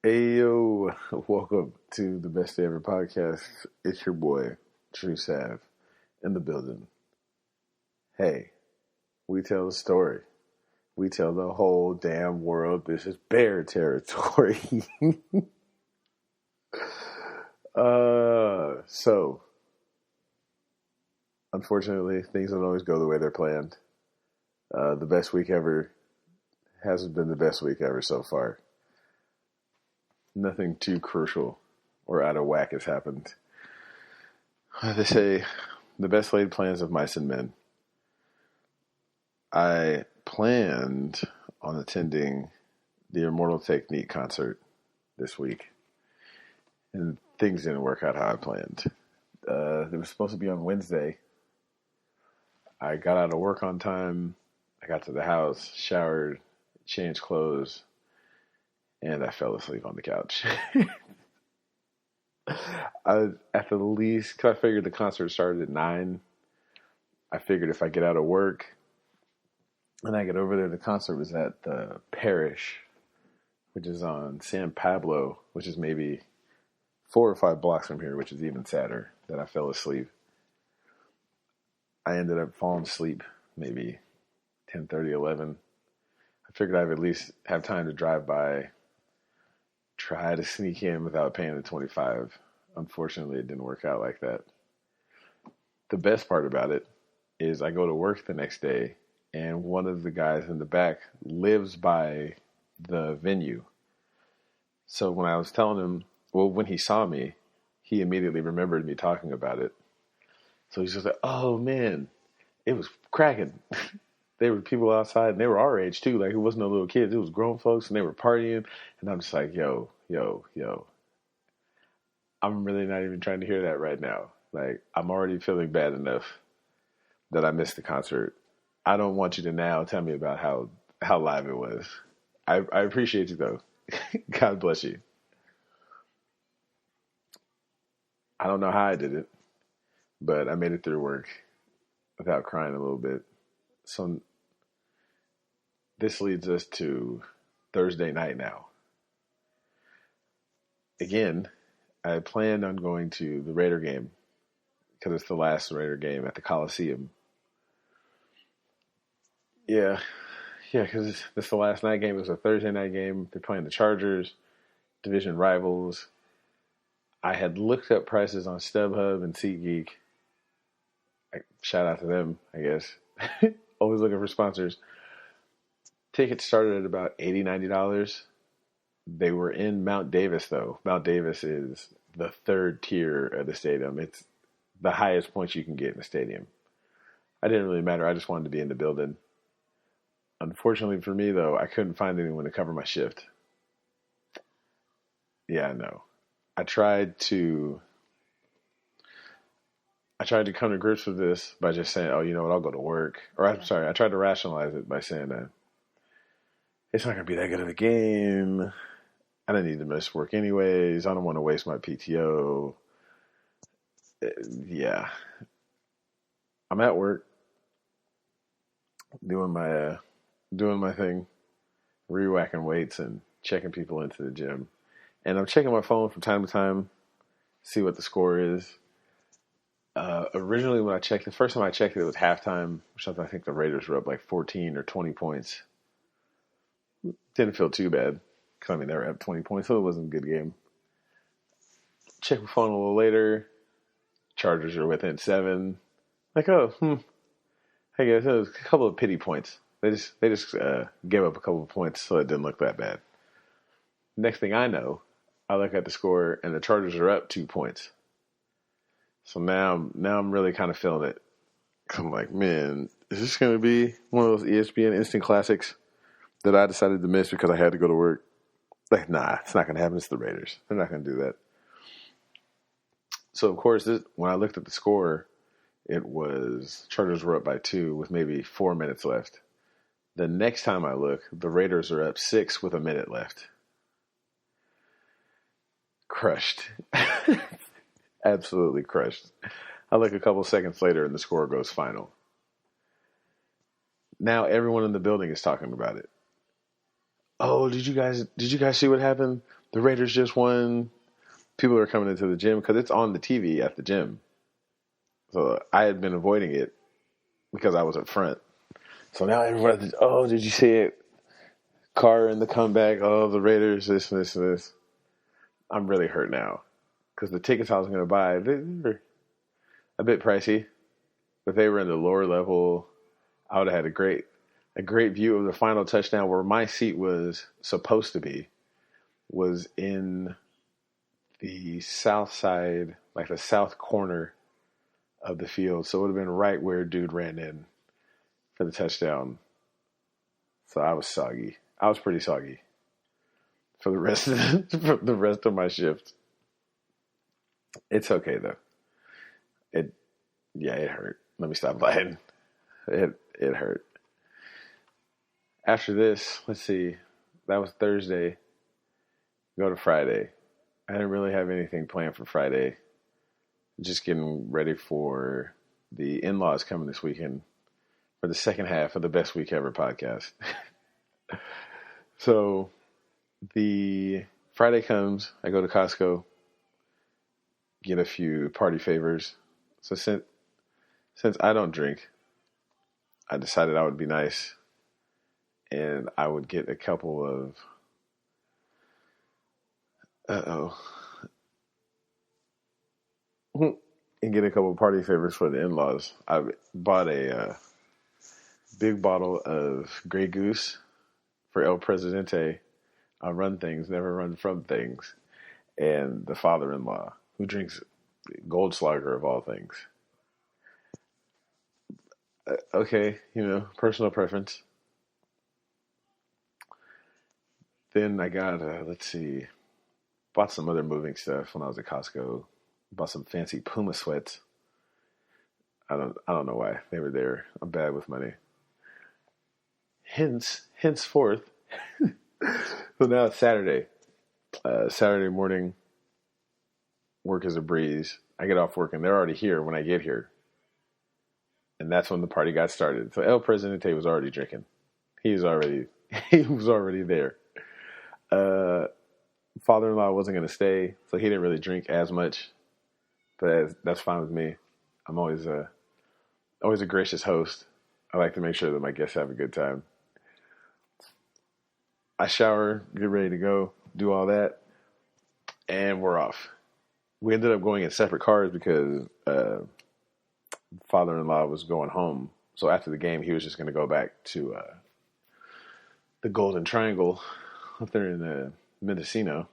Hey yo, welcome to the Best Day Ever podcast. It's your boy, Tru Sav, in the building. Hey, we tell the story. We tell the whole damn world this is bear territory. So, unfortunately, things don't always go the way they're planned. The best week ever hasn't been the best week ever so far. Nothing too crucial or out of whack has happened. They say the best laid plans of mice and men. I planned on attending the Immortal Technique concert this week, and things didn't work out how I planned. It was supposed to be on Wednesday. I got out of work on time. I got to the house, showered, changed clothes, and I fell asleep on the couch. At the least, because I figured the concert started at 9. I figured if I get out of work and I get over there, the concert was at the Parish, which is on San Pablo, which is maybe 4 or 5 blocks from here, which is even sadder that I fell asleep. I ended up falling asleep maybe 10:30, 11. I figured I'd at least have time to drive by, try to sneak in without paying the $25. Unfortunately, it didn't work out like that. The best part about it is I go to work the next day, and one of the guys in the back lives by the venue. So when I was telling him, when he saw me, he immediately remembered me talking about it. So he's just like, oh man, it was cracking. There were people outside, and they were our age too. Like, it wasn't no little kids. It was grown folks, and they were partying. And I'm just like, yo. I'm really not even trying to hear that right now. Like, I'm already feeling bad enough that I missed the concert. I don't want you to now tell me about how live it was. I appreciate you, though. God bless you. I don't know how I did it, but I made it through work without crying a little bit. So this leads us to Thursday night now. Again, I planned on going to the Raider game because it's the last Raider game at the Coliseum. Yeah, because this is the last night game. It was a Thursday night game. They're playing the Chargers, division rivals. I had looked up prices on StubHub and SeatGeek. Shout out to them, I guess. Always looking for sponsors. Tickets started at about $80, $90. They were in Mount Davis, though. Mount Davis is the third tier of the stadium. It's the highest points you can get in the stadium. I didn't really matter. I just wanted to be in the building. Unfortunately for me, though, I couldn't find anyone to cover my shift. Yeah, I know. I tried to come to grips with this by just saying, oh, you know what, I'll go to work. Or I'm sorry, I tried to rationalize it by saying that it's not going to be that good of a game. I don't need to miss work anyways. I don't want to waste my PTO. Yeah. I'm at work doing my thing, re-whacking weights and checking people into the gym. And I'm checking my phone from time to time, see what the score is. Originally, when I checked, the first time I checked it was halftime or something. I think the Raiders were up like 14 or 20 points. Didn't feel too bad. Because, they were up 20 points, so it wasn't a good game. Check my phone a little later. Chargers are within 7. Like, I guess it was a couple of pity points. They just gave up a couple of points, so it didn't look that bad. Next thing I know, I look at the score, and the Chargers are up 2 points. So now I'm really kind of feeling it. I'm like, man, is this going to be one of those ESPN instant classics that I decided to miss because I had to go to work? Like, nah, it's not going to happen. It's the Raiders. They're not going to do that. So, of course, when I looked at the score, it was Chargers were up by 2 with maybe 4 minutes left. The next time I look, the Raiders are up 6 with a minute left. Crushed. Absolutely crushed. I look a couple seconds later and the score goes final. Now everyone in the building is talking about it. Oh, did you guys see what happened? the Raiders just won. People are coming into the gym because it's on the TV at the gym. So I had been avoiding it because I was up front. So now everyone, oh, did you see it? Carr in the comeback. Oh, the Raiders, this, and this, and this. I'm really hurt now because the tickets I was going to buy, they were a bit pricey, but they were in the lower level. I would have had a great view of the final touchdown where my seat was supposed to be, was in the south side, like the south corner of the field. So it would have been right where dude ran in for the touchdown. So I was soggy. I was pretty soggy for the rest of my shift. It's okay though. It hurt. Let me stop lying. It hurt. After this, let's see. That was Thursday. Go to Friday. I didn't really have anything planned for Friday. Just getting ready for the in-laws coming this weekend for the second half of the Best Week Ever podcast. So the Friday comes, I go to Costco, get a few party favors. So since I don't drink, I decided I would be nice and I would get a couple of and get a couple of party favors for the in-laws. I bought a big bottle of Grey Goose for El Presidente. I run things, never run from things. And the father-in-law, who drinks Goldschlager of all things. Okay, personal preference. Then I got, bought some other moving stuff when I was at Costco. Bought some fancy Puma sweats. I don't know why they were there. I'm bad with money. Henceforth. So now it's Saturday. Saturday morning, work is a breeze. I get off work and they're already here when I get here. And that's when the party got started. So El Presidente was already drinking. He was already there. Father-in-law wasn't going to stay, so he didn't really drink as much. But that's fine with me. I'm always a gracious host. I like to make sure that my guests have a good time. I shower, get ready to go, do all that, and we're off. We ended up going in separate cars because father-in-law was going home. So after the game, he was just going to go back to the Golden Triangle up there in Mendocino.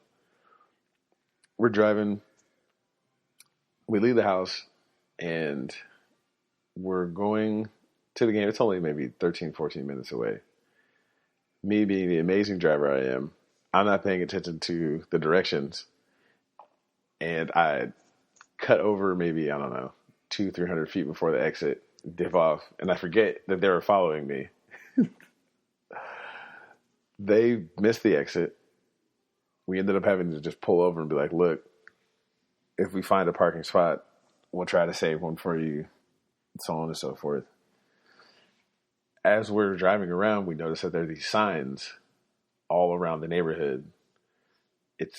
We're driving. We leave the house, and we're going to the game. It's only maybe 13, 14 minutes away. Me being the amazing driver I am, I'm not paying attention to the directions. And I cut over maybe, 200-300 feet before the exit, dip off, and I forget that they were following me. They missed the exit. We ended up having to just pull over and be like, look, if we find a parking spot, we'll try to save one for you, so on and so forth. As we're driving around, we noticed that there are these signs all around the neighborhood.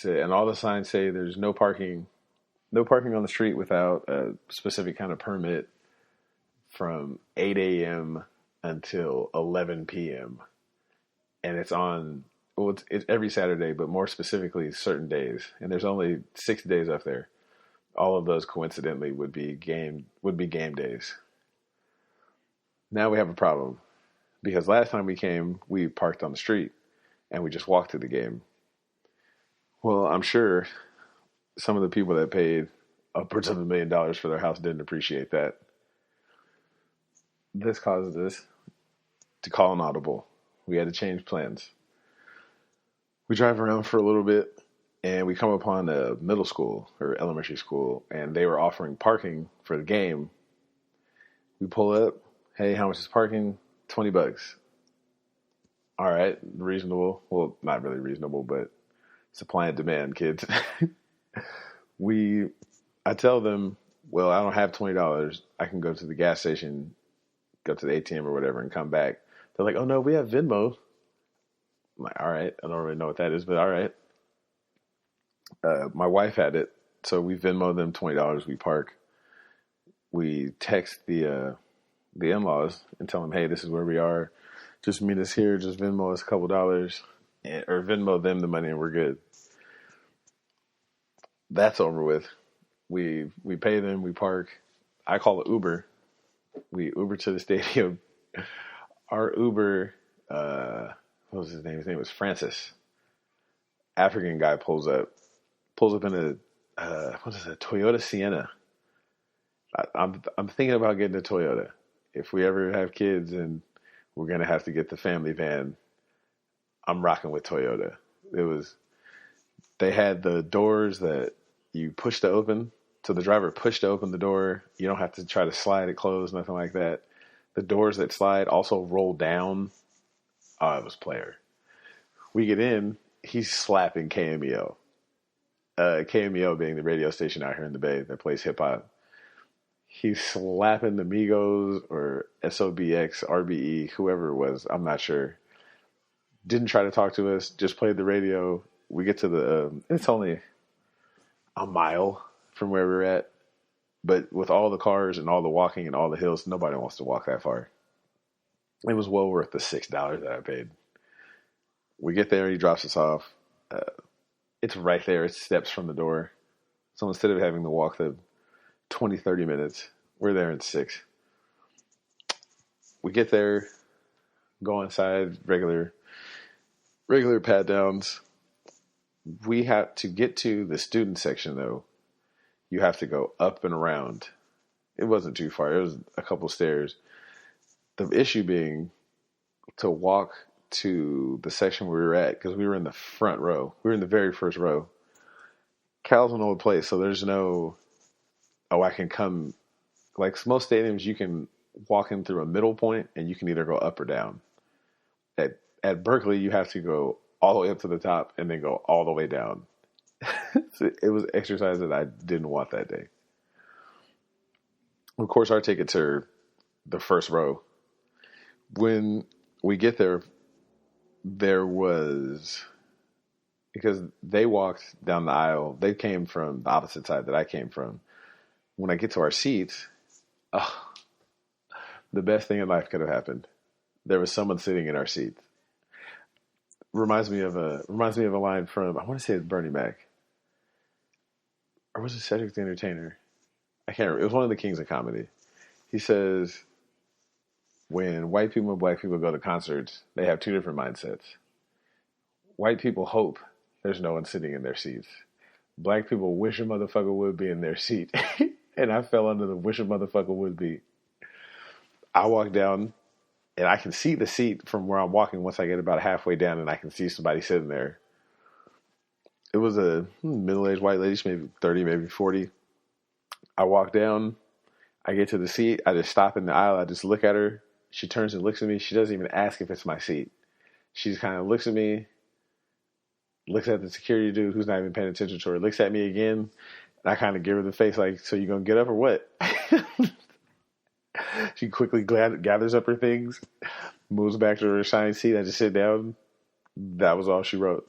And all the signs say there's no parking on the street without a specific kind of permit from 8 a.m. until 11 p.m. And it's every Saturday, but more specifically certain days. And there's only 6 days up there. All of those coincidentally would be game days. Now we have a problem because last time we came, we parked on the street and we just walked to the game. Well, I'm sure some of the people that paid upwards of $1 million for their house didn't appreciate that. This causes us to call an audible. We had to change plans. We drive around for a little bit and we come upon a middle school or elementary school and they were offering parking for the game. We pull up. Hey, how much is parking? $20. All right. Reasonable. Well, not really reasonable, but supply and demand, kids. I tell them, well, I don't have $20. I can go to the gas station, go to the ATM or whatever and come back. They're like, oh, no, we have Venmo. I'm like, all right. I don't really know what that is, but all right. My wife had it, so we Venmo them $20. We park. We text the in-laws and tell them, hey, this is where we are. Just meet us here. Just Venmo us a couple dollars, or Venmo them the money, and we're good. That's over with. We pay them. We park. I call it Uber. We Uber to the stadium. Our Uber, what was his name? His name was Francis. African guy pulls up in what is it? Toyota Sienna. I'm thinking about getting a Toyota. If we ever have kids and we're gonna have to get the family van, I'm rocking with Toyota. They had the doors that you push to open, so the driver pushed to open the door. You don't have to try to slide it closed, nothing like that. The doors that slide also roll down. Oh, it was player. We get in, he's slapping KMEO. KMEO being the radio station out here in the Bay that plays hip hop. He's slapping the Migos or SOBX, RBE, whoever it was. I'm not sure. Didn't try to talk to us. Just played the radio. We get to it's only a mile from where we're at. But with all the cars and all the walking and all the hills, nobody wants to walk that far. It was well worth the $6 that I paid. We get there. He drops us off. It's right there. It's steps from the door. So instead of having to walk the 20, 30 minutes, we're there in 6. We get there, go inside, regular pat downs. We have to get to the student section, though. You have to go up and around. It wasn't too far. It was a couple stairs. The issue being to walk to the section where we were at, because we were in the front row. We were in the very first row. Cal's an old place, so there's no, I can come. Like most stadiums, you can walk in through a middle point, and you can either go up or down. At Berkeley, you have to go all the way up to the top and then go all the way down. So it was exercise that I didn't want that day. Of course, our tickets are the first row. When we get there, because they walked down the aisle. They came from the opposite side that I came from. When I get to our seats, the best thing in life could have happened. There was someone sitting in our seats. Reminds me of a line from, I want to say it's Bernie Mac. Or was it Cedric the Entertainer? I can't remember. It was one of the Kings of Comedy. He says, when white people and black people go to concerts, they have 2 different mindsets. White people hope there's no one sitting in their seats. Black people wish a motherfucker would be in their seat. And I fell under the wish a motherfucker would be. I walk down, and I can see the seat from where I'm walking once I get about halfway down, and I can see somebody sitting there. It was a middle-aged white lady, maybe 30, maybe 40. I walk down. I get to the seat. I just stop in the aisle. I just look at her. She turns and looks at me. She doesn't even ask if it's my seat. She just kind of looks at me, looks at the security dude who's not even paying attention to her, looks at me again, and I kind of give her the face like, so you going to get up or what? She quickly gathers up her things, moves back to her assigned seat. I just sit down. That was all she wrote.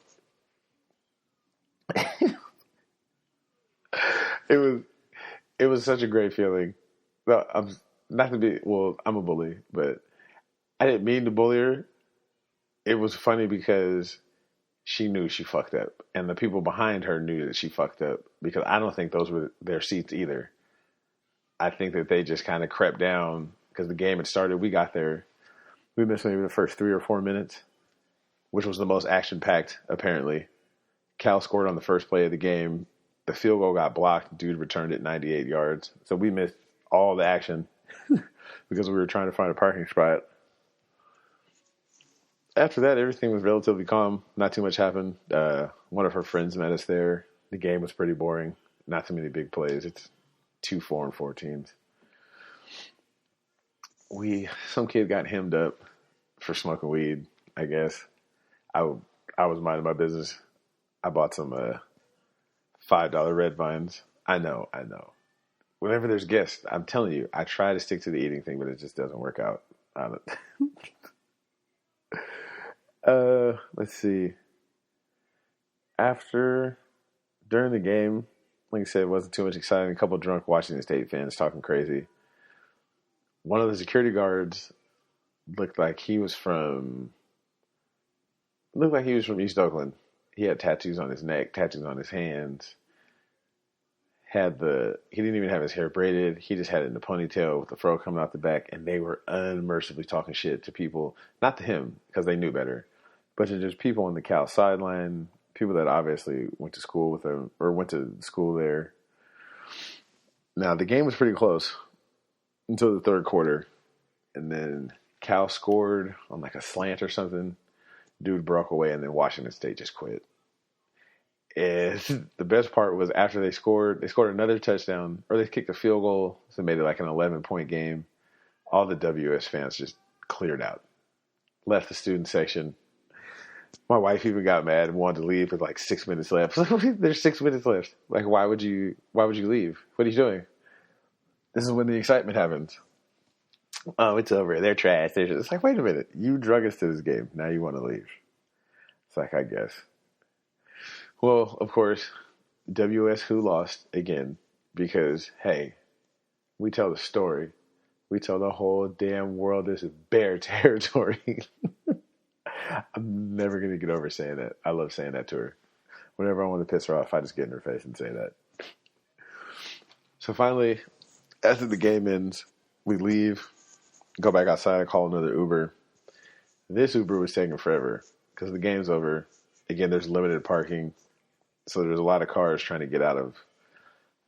It was such a great feeling. No, I'm a bully, but I didn't mean to bully her. It was funny because she knew she fucked up, and the people behind her knew that she fucked up, because I don't think those were their seats either. I think that they just kind of crept down because the game had started. We got there. We missed maybe the first 3 or 4 minutes, which was the most action-packed, apparently. Cal scored on the first play of the game. The field goal got blocked. Dude returned it 98 yards. So we missed all the action because we were trying to find a parking spot. After that, everything was relatively calm. Not too much happened. One of her friends met us there. The game was pretty boring. Not too many big plays. It's 2 4-4 teams. Some kid got hemmed up for smoking weed, I guess. I was minding my business. I bought some $5 red vines. I know. Whenever there's guests, I'm telling you, I try to stick to the eating thing, but it just doesn't work out. Let's see. After during the game, like I said, it wasn't too much exciting. A couple of drunk Washington State fans talking crazy. One of the security guards looked like he was from East Oakland. He had tattoos on his neck, tattoos on his hands. He didn't even have his hair braided. He just had it in a ponytail with the fro coming out the back, and they were unmercifully talking shit to people, not to him because they knew better, but to just people on the Cal sideline, people that obviously went to school with him or went to school there. Now the game was pretty close until the third quarter, and then Cal scored on like a slant or something. Dude broke away, and then Washington State just quit. And the best part was after they scored another touchdown, or they kicked a field goal, so it made it like an 11-point game. All the WS fans just cleared out, left the student section. My wife even got mad and wanted to leave with like 6 minutes left. There's 6 minutes left. Like, why would you leave? What are you doing? This is when the excitement happens. Oh, it's over. They're trash. It's like, wait a minute. You drug us to this game. Now you want to leave. It's like, I guess. Well, of course, WS who lost again because, hey, we tell the story. We tell the whole damn world this is bear territory. I'm never going to get over saying that. I love saying that to her. Whenever I want to piss her off, I just get in her face and say that. So finally, after the game ends, we leave, go back outside and call another Uber. This Uber was taking forever because the game's over. Again, there's limited parking. So there's a lot of cars trying to get out of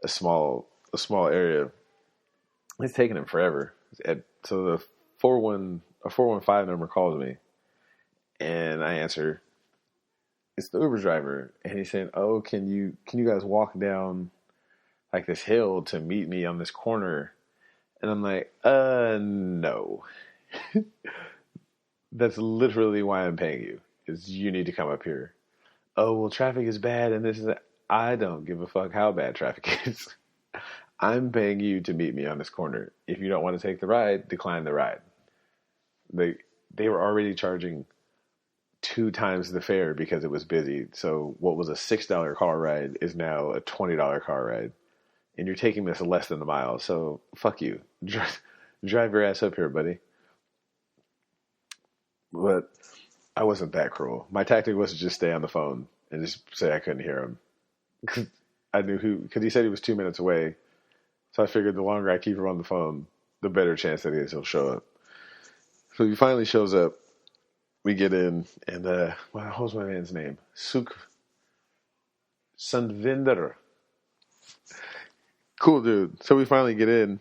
a small area. It's taking them forever. So the 415 number calls me, and I answer. It's the Uber driver, and he's saying, "Oh, can you guys walk down like this hill to meet me on this corner?" And I'm like, no. That's literally why I'm paying you. Is you need to come up here. Oh, well, traffic is bad, and this is that. I don't give a fuck how bad traffic is. I'm paying you to meet me on this corner. If you don't want to take the ride, decline the ride. They were already charging 2 times the fare because it was busy. So what was a $6 car ride is now a $20 car ride. And you're taking this less than a mile. So fuck you. Drive your ass up here, buddy. But I wasn't that cruel. My tactic was to just stay on the phone and just say I couldn't hear him. Cause I knew because he said he was 2 minutes away. So I figured the longer I keep him on the phone, the better chance that he'll show up. So he finally shows up. We get in, and what was my man's name? Sandvinder. Cool dude. So we finally get in.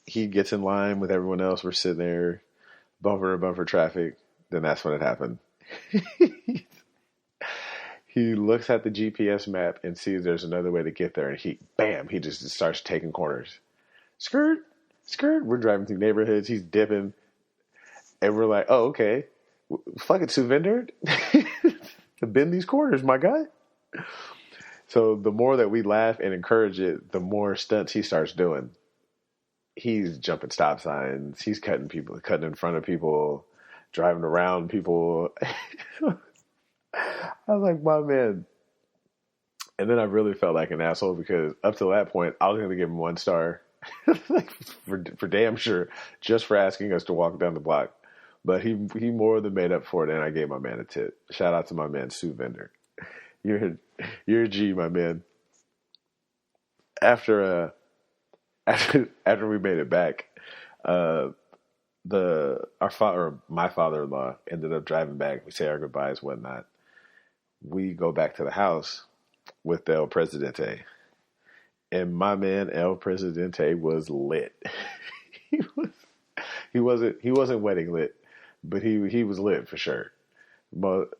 He gets in line with everyone else. We're sitting there, bumper to bumper traffic. Then that's when it happened. He looks at the GPS map and sees there's another way to get there, and he just starts taking corners. Skirt. We're driving through neighborhoods. He's dipping, and we're like, "Oh, okay, fuck it, Suvinder, bend these corners, my guy." So the more that we laugh and encourage it, the more stunts he starts doing. He's jumping stop signs. He's cutting in front of people, driving around people. I was like, my man. And then I really felt like an asshole because up to that point, I was going to give him 1 star like for damn sure, just for asking us to walk down the block. But he more than made up for it, and I gave my man a tip. Shout out to my man, Sue Vender. You're a G, my man. After we made it back, my father-in-law ended up driving back. We say our goodbyes, whatnot. We go back to the house with El Presidente, and my man El Presidente was lit. he wasn't wedding lit, but he was lit for sure. But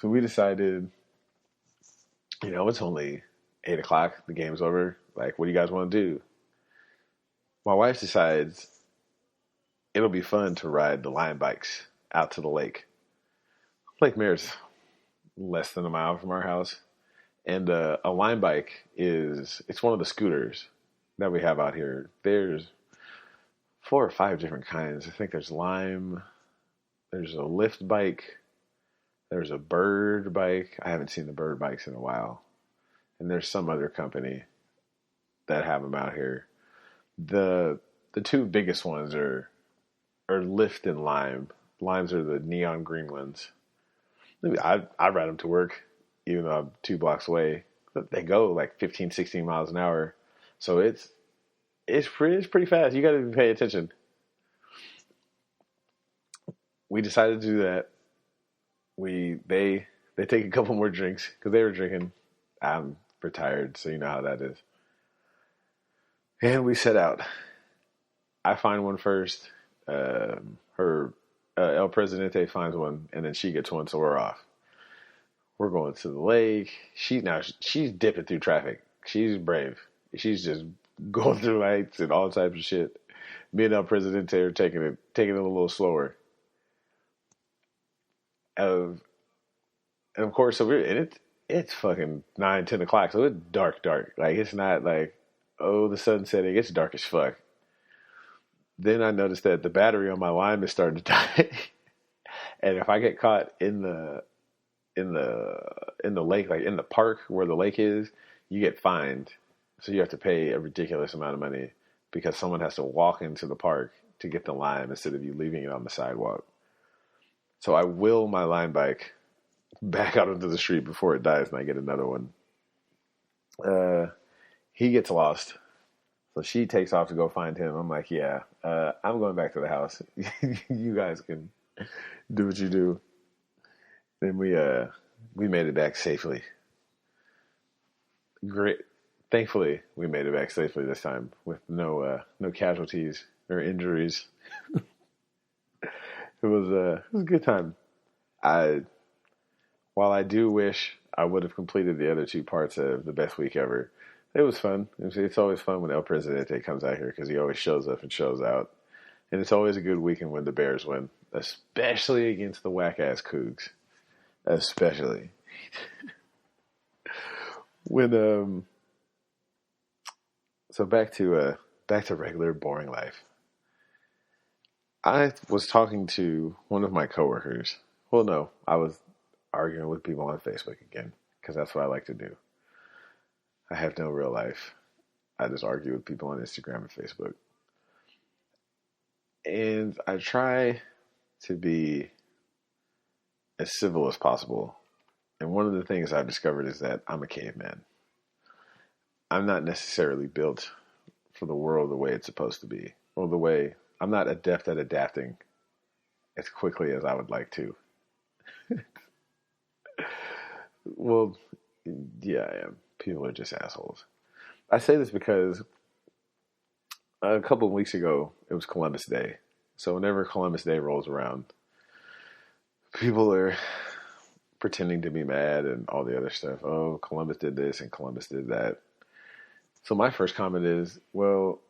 so we decided, it's only 8:00. The game's over. Like, what do you guys want to do? My wife decides it'll be fun to ride the line bikes out to the lake. Lake Mare's less than a mile from our house. And a line bike it's one of the scooters that we have out here. There's 4 or 5 different kinds. I think there's Lime, there's a lift bike, there's a bird bike. I haven't seen the bird bikes in a while. and there's some other company that have them out here. The two biggest ones are Lyft and Lime. Limes are the neon green ones. I ride them to work, even though I'm 2 blocks away. But they go like 15, 16 miles an hour, so it's pretty fast. You got to pay attention. We decided to do that. They take a couple more drinks because they were drinking. I'm retired, so you know how that is. And we set out. I find one first. Her El Presidente finds one, and then she gets one, so we're off. We're going to the lake. She's dipping through traffic. She's brave. She's just going through lights and all types of shit. Me and El Presidente are taking it a little slower. And of course, so it's fucking 9, 10 o'clock, so it's dark. Like, it's not like, oh, the sun's setting. It's dark as fuck. Then I noticed that the battery on my Lime is starting to die. And if I get caught in the lake, like in the park where the lake is, you get fined. So you have to pay a ridiculous amount of money because someone has to walk into the park to get the Lime instead of you leaving it on the sidewalk. So I will my Lime bike back out into the street before it dies, and I get another one. He gets lost. So she takes off to go find him. I'm like, yeah, I'm going back to the house. You guys can do what you do. Then we made it back safely. Great. Thankfully, we made it back safely this time with no casualties or injuries. It was a good time. While I do wish I would have completed the other 2 parts of the best week ever, it was fun. It's always fun when El Presidente comes out here because he always shows up and shows out. And it's always a good weekend when the Bears win, especially against the whack-ass Cougs. Especially. So back to regular boring life. I was talking to one of my coworkers. Well, no, I was arguing with people on Facebook again because that's what I like to do. I have no real life. I just argue with people on Instagram and Facebook. And I try to be as civil as possible. And one of the things I've discovered is that I'm a caveman. I'm not necessarily built for the world the way it's supposed to be. Or the way I'm not adept at adapting as quickly as I would like to. Well, yeah, I am. People are just assholes. I say this because a couple of weeks ago, it was Columbus Day. So whenever Columbus Day rolls around, people are pretending to be mad and all the other stuff. Oh, Columbus did this and Columbus did that. So my first comment is, well,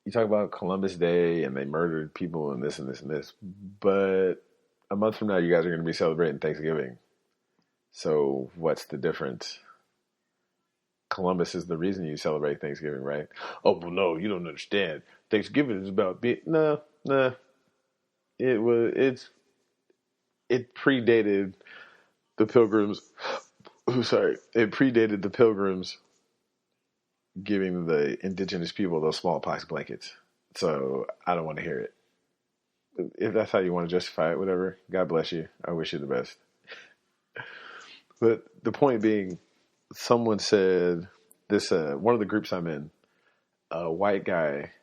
you talk about Columbus Day and they murdered people and this and this and this, but a month from now, you guys are going to be celebrating Thanksgiving. So what's the difference? Columbus is the reason you celebrate Thanksgiving, right? Oh, well, no, you don't understand. Thanksgiving is about being, no. It predated the Pilgrims. It predated the Pilgrims giving the indigenous people those smallpox blankets. So I don't want to hear it. If that's how you want to justify it, whatever. God bless you. I wish you the best. But the point being, someone said this, one of the groups I'm in, a white guy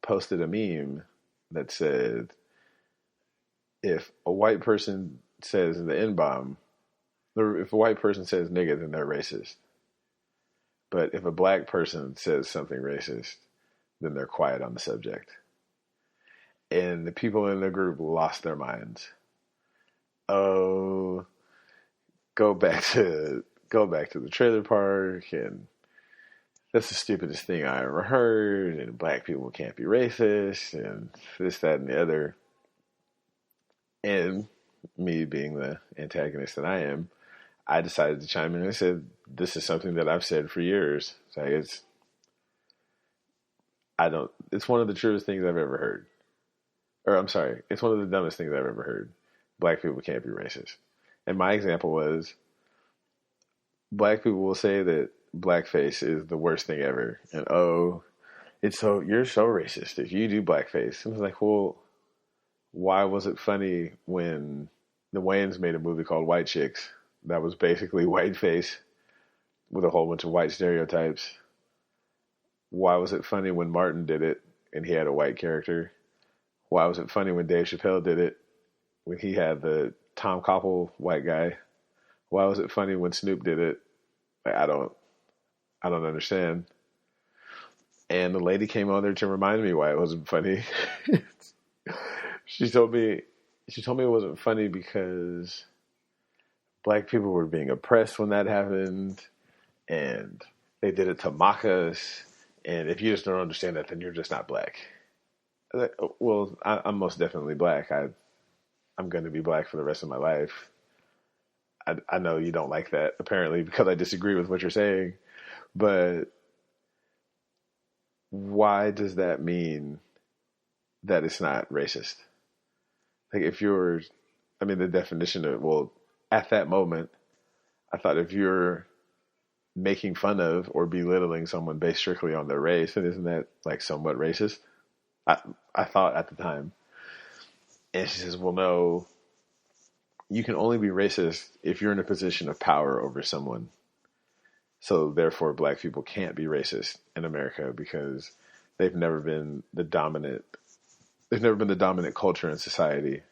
posted a meme that said, if a white person says the N-bomb, or if a white person says nigga, then they're racist. But if a black person says something racist, then they're quiet on the subject. And the people in the group lost their minds. Oh, go back to the trailer park, and that's the stupidest thing I ever heard, and black people can't be racist, and this, that, and the other. And me being the antagonist that I am, I decided to chime in and I said, this is something that I've said for years. It's one of the truest things I've ever heard. Or I'm sorry, it's one of the dumbest things I've ever heard. Black people can't be racist. And my example was, black people will say that blackface is the worst thing ever, and you're so racist if you do blackface. And it's like, well, why was it funny when the Wayans made a movie called White Chicks that was basically whiteface with a whole bunch of white stereotypes? Why was it funny when Martin did it and he had a white character? Why was it funny when Dave Chappelle did it when he had the Tom Koppel white guy? Why was it funny when Snoop did it? Like, I don't understand. And the lady came on there to remind me why it wasn't funny. She told me it wasn't funny because black people were being oppressed when that happened, and they did it to mock us. And if you just don't understand that, then you're just not black. Like, well, I'm most definitely black. I'm going to be black for the rest of my life. I know you don't like that, apparently, because I disagree with what you're saying. But why does that mean that it's not racist? Like, the definition of, well, at that moment, I thought if you're making fun of or belittling someone based strictly on their race, then isn't that like somewhat racist? I thought at the time. And she says, well, no, you can only be racist if you're in a position of power over someone. So therefore, black people can't be racist in America because they've never been the dominant culture in society.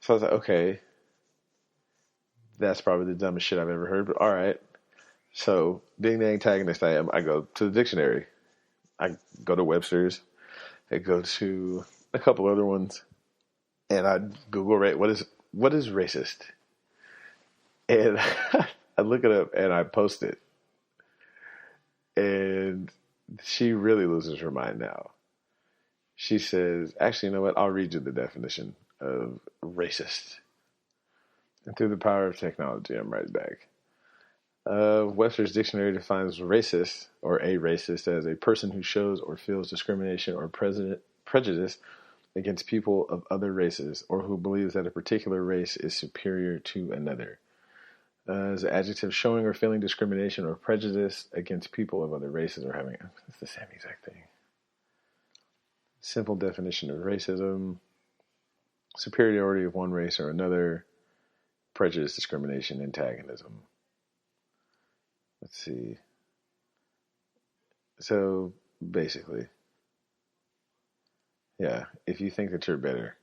So I was like, okay, that's probably the dumbest shit I've ever heard, but all right. So being the antagonist I am, I go to the dictionary. I go to Webster's. I go to a couple other ones, and I Google what is racist, and I look it up and I post it, and she really loses her mind now. She says, actually, you know what? I'll read you the definition of racist. And through the power of technology, I'm right back. Webster's dictionary defines racist or a racist as a person who shows or feels discrimination or prejudice against people of other races or who believes that a particular race is superior to another. As an adjective showing or feeling discrimination or prejudice against people of other races or having... It's the same exact thing. Simple definition of racism. Superiority of one race or another. Prejudice, discrimination, antagonism. Let's see. So, basically, yeah, if you think that you're better,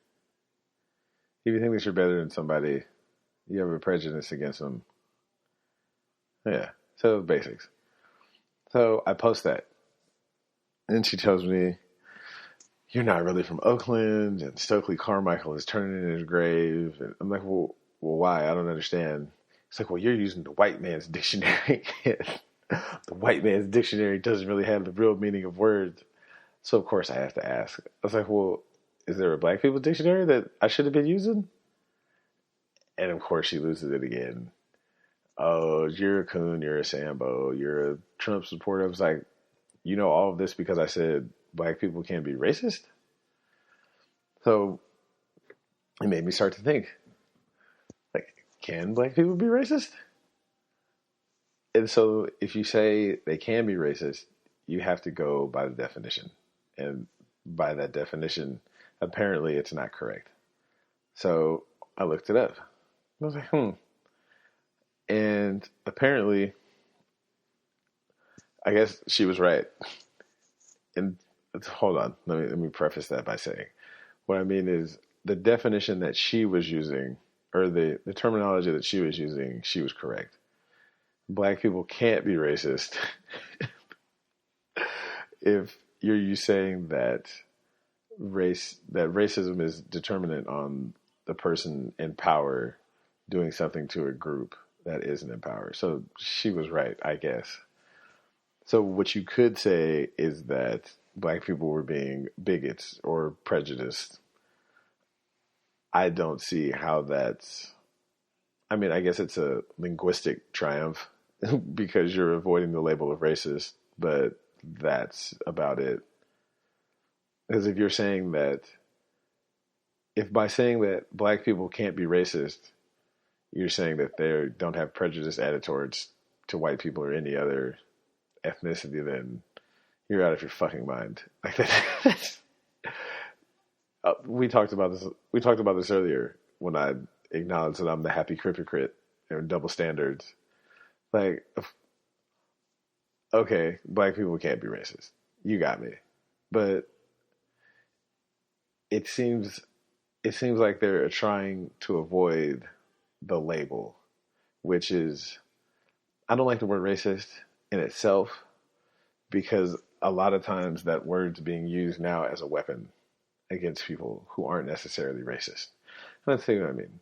than somebody, you have a prejudice against them. Yeah, so basics. So I post that. And she tells me, you're not really from Oakland, and Stokely Carmichael is turning in his grave. And I'm like, well, why? I don't understand. It's like, well, you're using the white man's dictionary. The white man's dictionary doesn't really have the real meaning of words. So, of course, I have to ask. I was like, well, is there a black people's dictionary that I should have been using? And, of course, she loses it again. Oh, you're a coon, you're a Sambo, you're a Trump supporter. I was like, you know all of this because I said black people can't be racist? So it made me start to think, like, can black people be racist? And so if you say they can be racist, you have to go by the definition. And by that definition, apparently it's not correct. So I looked it up. I was like, And apparently, I guess she was right. And hold on, let me preface that by saying, what I mean is the definition that she was using, or the terminology that she was using, she was correct. Black people can't be racist if you're saying that racism is determinant on the person in power doing something to a group that isn't in power. So she was right, I guess. So what you could say is that black people were being bigots or prejudiced. I don't see how that's... I mean, I guess it's a linguistic triumph because you're avoiding the label of racist, but that's about it. Because if you're saying that... If by saying that black people can't be racist, you're saying that they don't have prejudice added towards to white people or any other ethnicity, then you're out of your fucking mind. Like that. We talked about this. We talked about this earlier when I acknowledged that I'm the happy hypocrite and double standards. Like, okay, black people can't be racist. You got me, but it seems like they're trying to avoid the label, which is, I don't like the word racist in itself because a lot of times that word's being used now as a weapon against people who aren't necessarily racist. Let's see what I mean.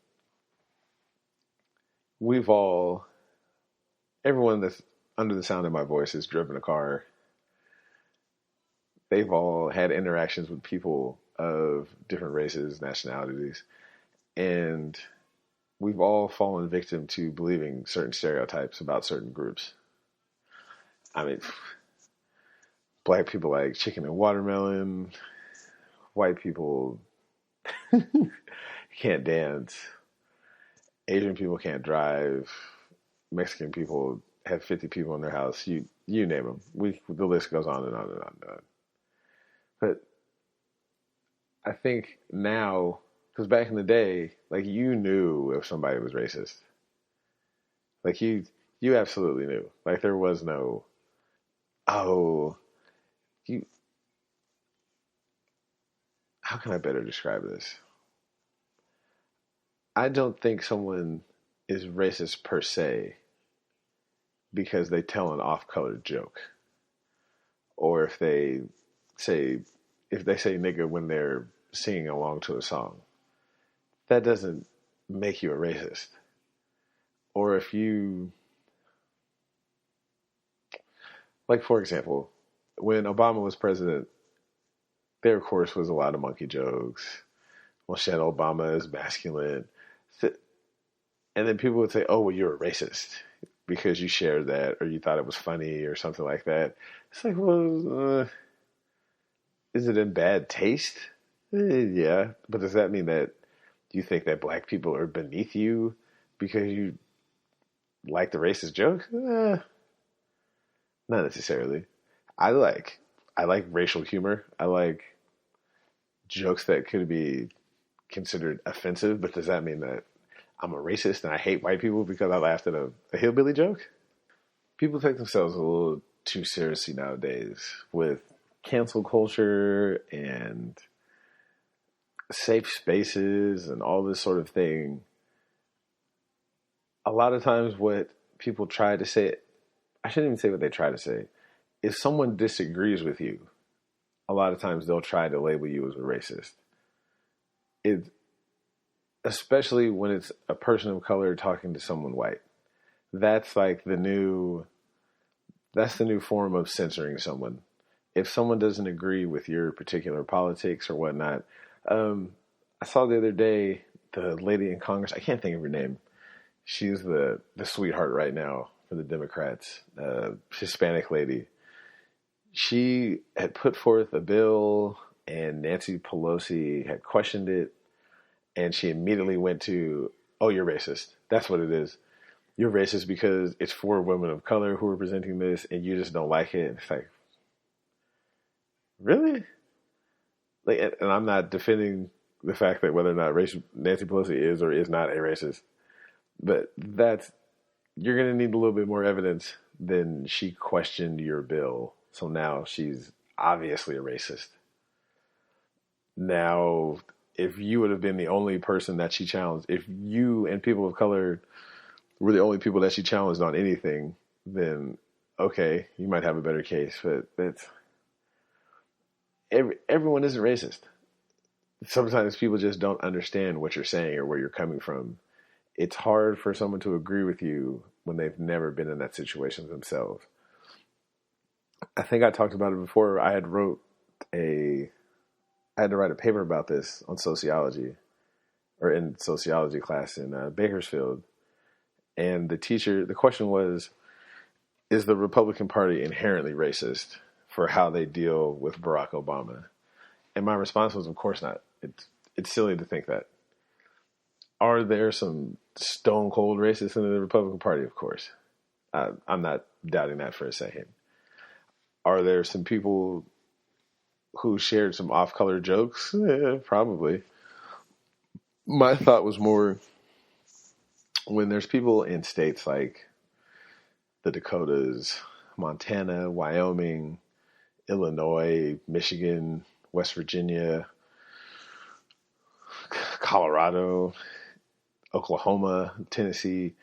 Everyone that's under the sound of my voice has driven a car. They've all had interactions with people of different races, nationalities, and we've all fallen victim to believing certain stereotypes about certain groups. I mean, black people like chicken and watermelon. White people can't dance. Asian people can't drive. Mexican people have 50 people in their house. You name them. The list goes on and on and on and on. But I think now, because back in the day, like, you knew if somebody was racist. Like, you absolutely knew. Like, there was no, how can I better describe this? I don't think someone is racist per se because they tell an off-color joke, or if they say nigga when they're singing along to a song. That doesn't make you a racist. Or if you, like, for example, when Obama was president, there of course was a lot of monkey jokes. Michelle Obama is masculine. And then people would say, oh, well, you're a racist because you shared that, or you thought it was funny or something like that. It's like, well, is it in bad taste? Yeah. But does that mean that you think that black people are beneath you because you like the racist joke? Not necessarily. I like racial humor. I like jokes that could be considered offensive, but does that mean that I'm a racist and I hate white people because I laughed at a hillbilly joke? People take themselves a little too seriously nowadays with cancel culture and safe spaces and all this sort of thing. A lot of times what people try to say, I shouldn't even say what they try to say. If someone disagrees with you, a lot of times they'll try to label you as a racist. Especially when it's a person of color talking to someone white. That's like the new form of censoring someone. If someone doesn't agree with your particular politics or whatnot, I saw the other day the lady in Congress, I can't think of her name. She's the sweetheart right now for the Democrats, Hispanic lady. She had put forth a bill and Nancy Pelosi had questioned it. And she immediately went to, oh, you're racist. That's what it is. You're racist because it's for women of color who are presenting this and you just don't like it. And it's like, really? Like, and I'm not defending the fact that whether or not Nancy Pelosi is or is not a racist. But you're going to need a little bit more evidence than she questioned your bill. So now she's obviously a racist. Now, if you would have been the only person that she challenged, if you and people of color were the only people that she challenged on anything, then okay, you might have a better case. But everyone isn't racist. Sometimes people just don't understand what you're saying or where you're coming from. It's hard for someone to agree with you when they've never been in that situation themselves. I think I talked about it before. I had to write a paper about this on sociology, or in sociology class in Bakersfield. And the question was, is the Republican Party inherently racist for how they deal with Barack Obama? And my response was, of course not. It's silly to think that. Are there some stone cold racists in the Republican Party? Of course. I'm not doubting that for a second. Are there some people who shared some off-color jokes? Probably. My thought was more when there's people in states like the Dakotas, Montana, Wyoming, Illinois, Michigan, West Virginia, Colorado, Oklahoma, Tennessee.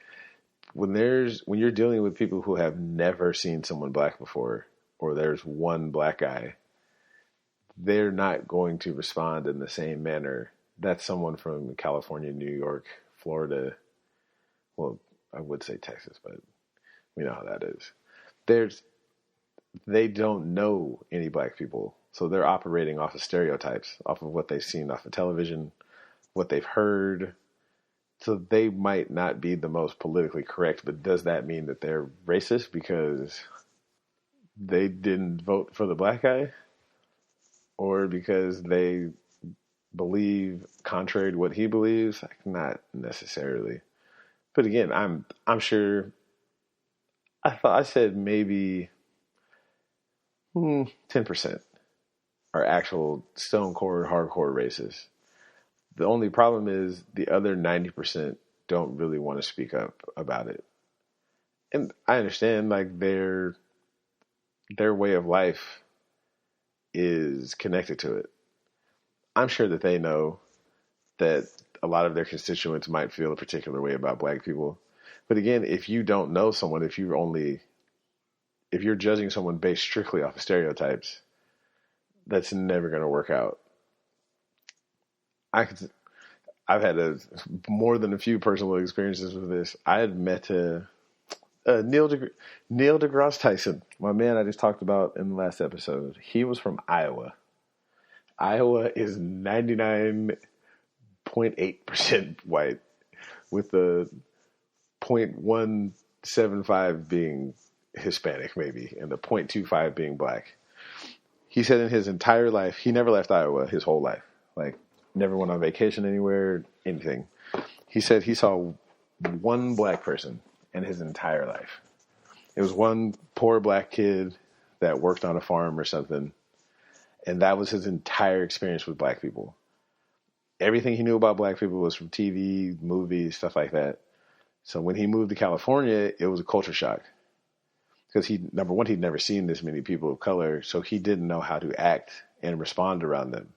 When you're dealing with people who have never seen someone black before, or there's one black guy, they're not going to respond in the same manner that someone from California, New York, Florida, well, I would say Texas, but we know how that is. They don't know any black people, so they're operating off of stereotypes, off of what they've seen off of television, what they've heard. So they might not be the most politically correct, but does that mean that they're racist because they didn't vote for the black guy? Or because they believe contrary to what he believes? Like, not necessarily. But again, I'm sure. I said maybe 10% are actual stone cold hardcore racists. The only problem is the other 90% don't really want to speak up about it. And I understand, like, their way of life is connected to it. I'm sure that they know that a lot of their constituents might feel a particular way about black people. But again, if you don't know someone, if you're judging someone based strictly off of stereotypes, that's never going to work out. I've had more than a few personal experiences with this. I had met Neil deGrasse Tyson, my man I just talked about in the last episode. He was from Iowa. Iowa is 99.8% white, with the 0.175 being Hispanic, maybe, and the 0.25 being black. He said in his entire life, he never left Iowa his whole life. Like, never went on vacation anywhere, anything. He said he saw one black person in his entire life. It was one poor black kid that worked on a farm or something. And that was his entire experience with black people. Everything he knew about black people was from TV, movies, stuff like that. So when he moved to California, it was a culture shock. Because number one, he'd never seen this many people of color, so he didn't know how to act and respond around them.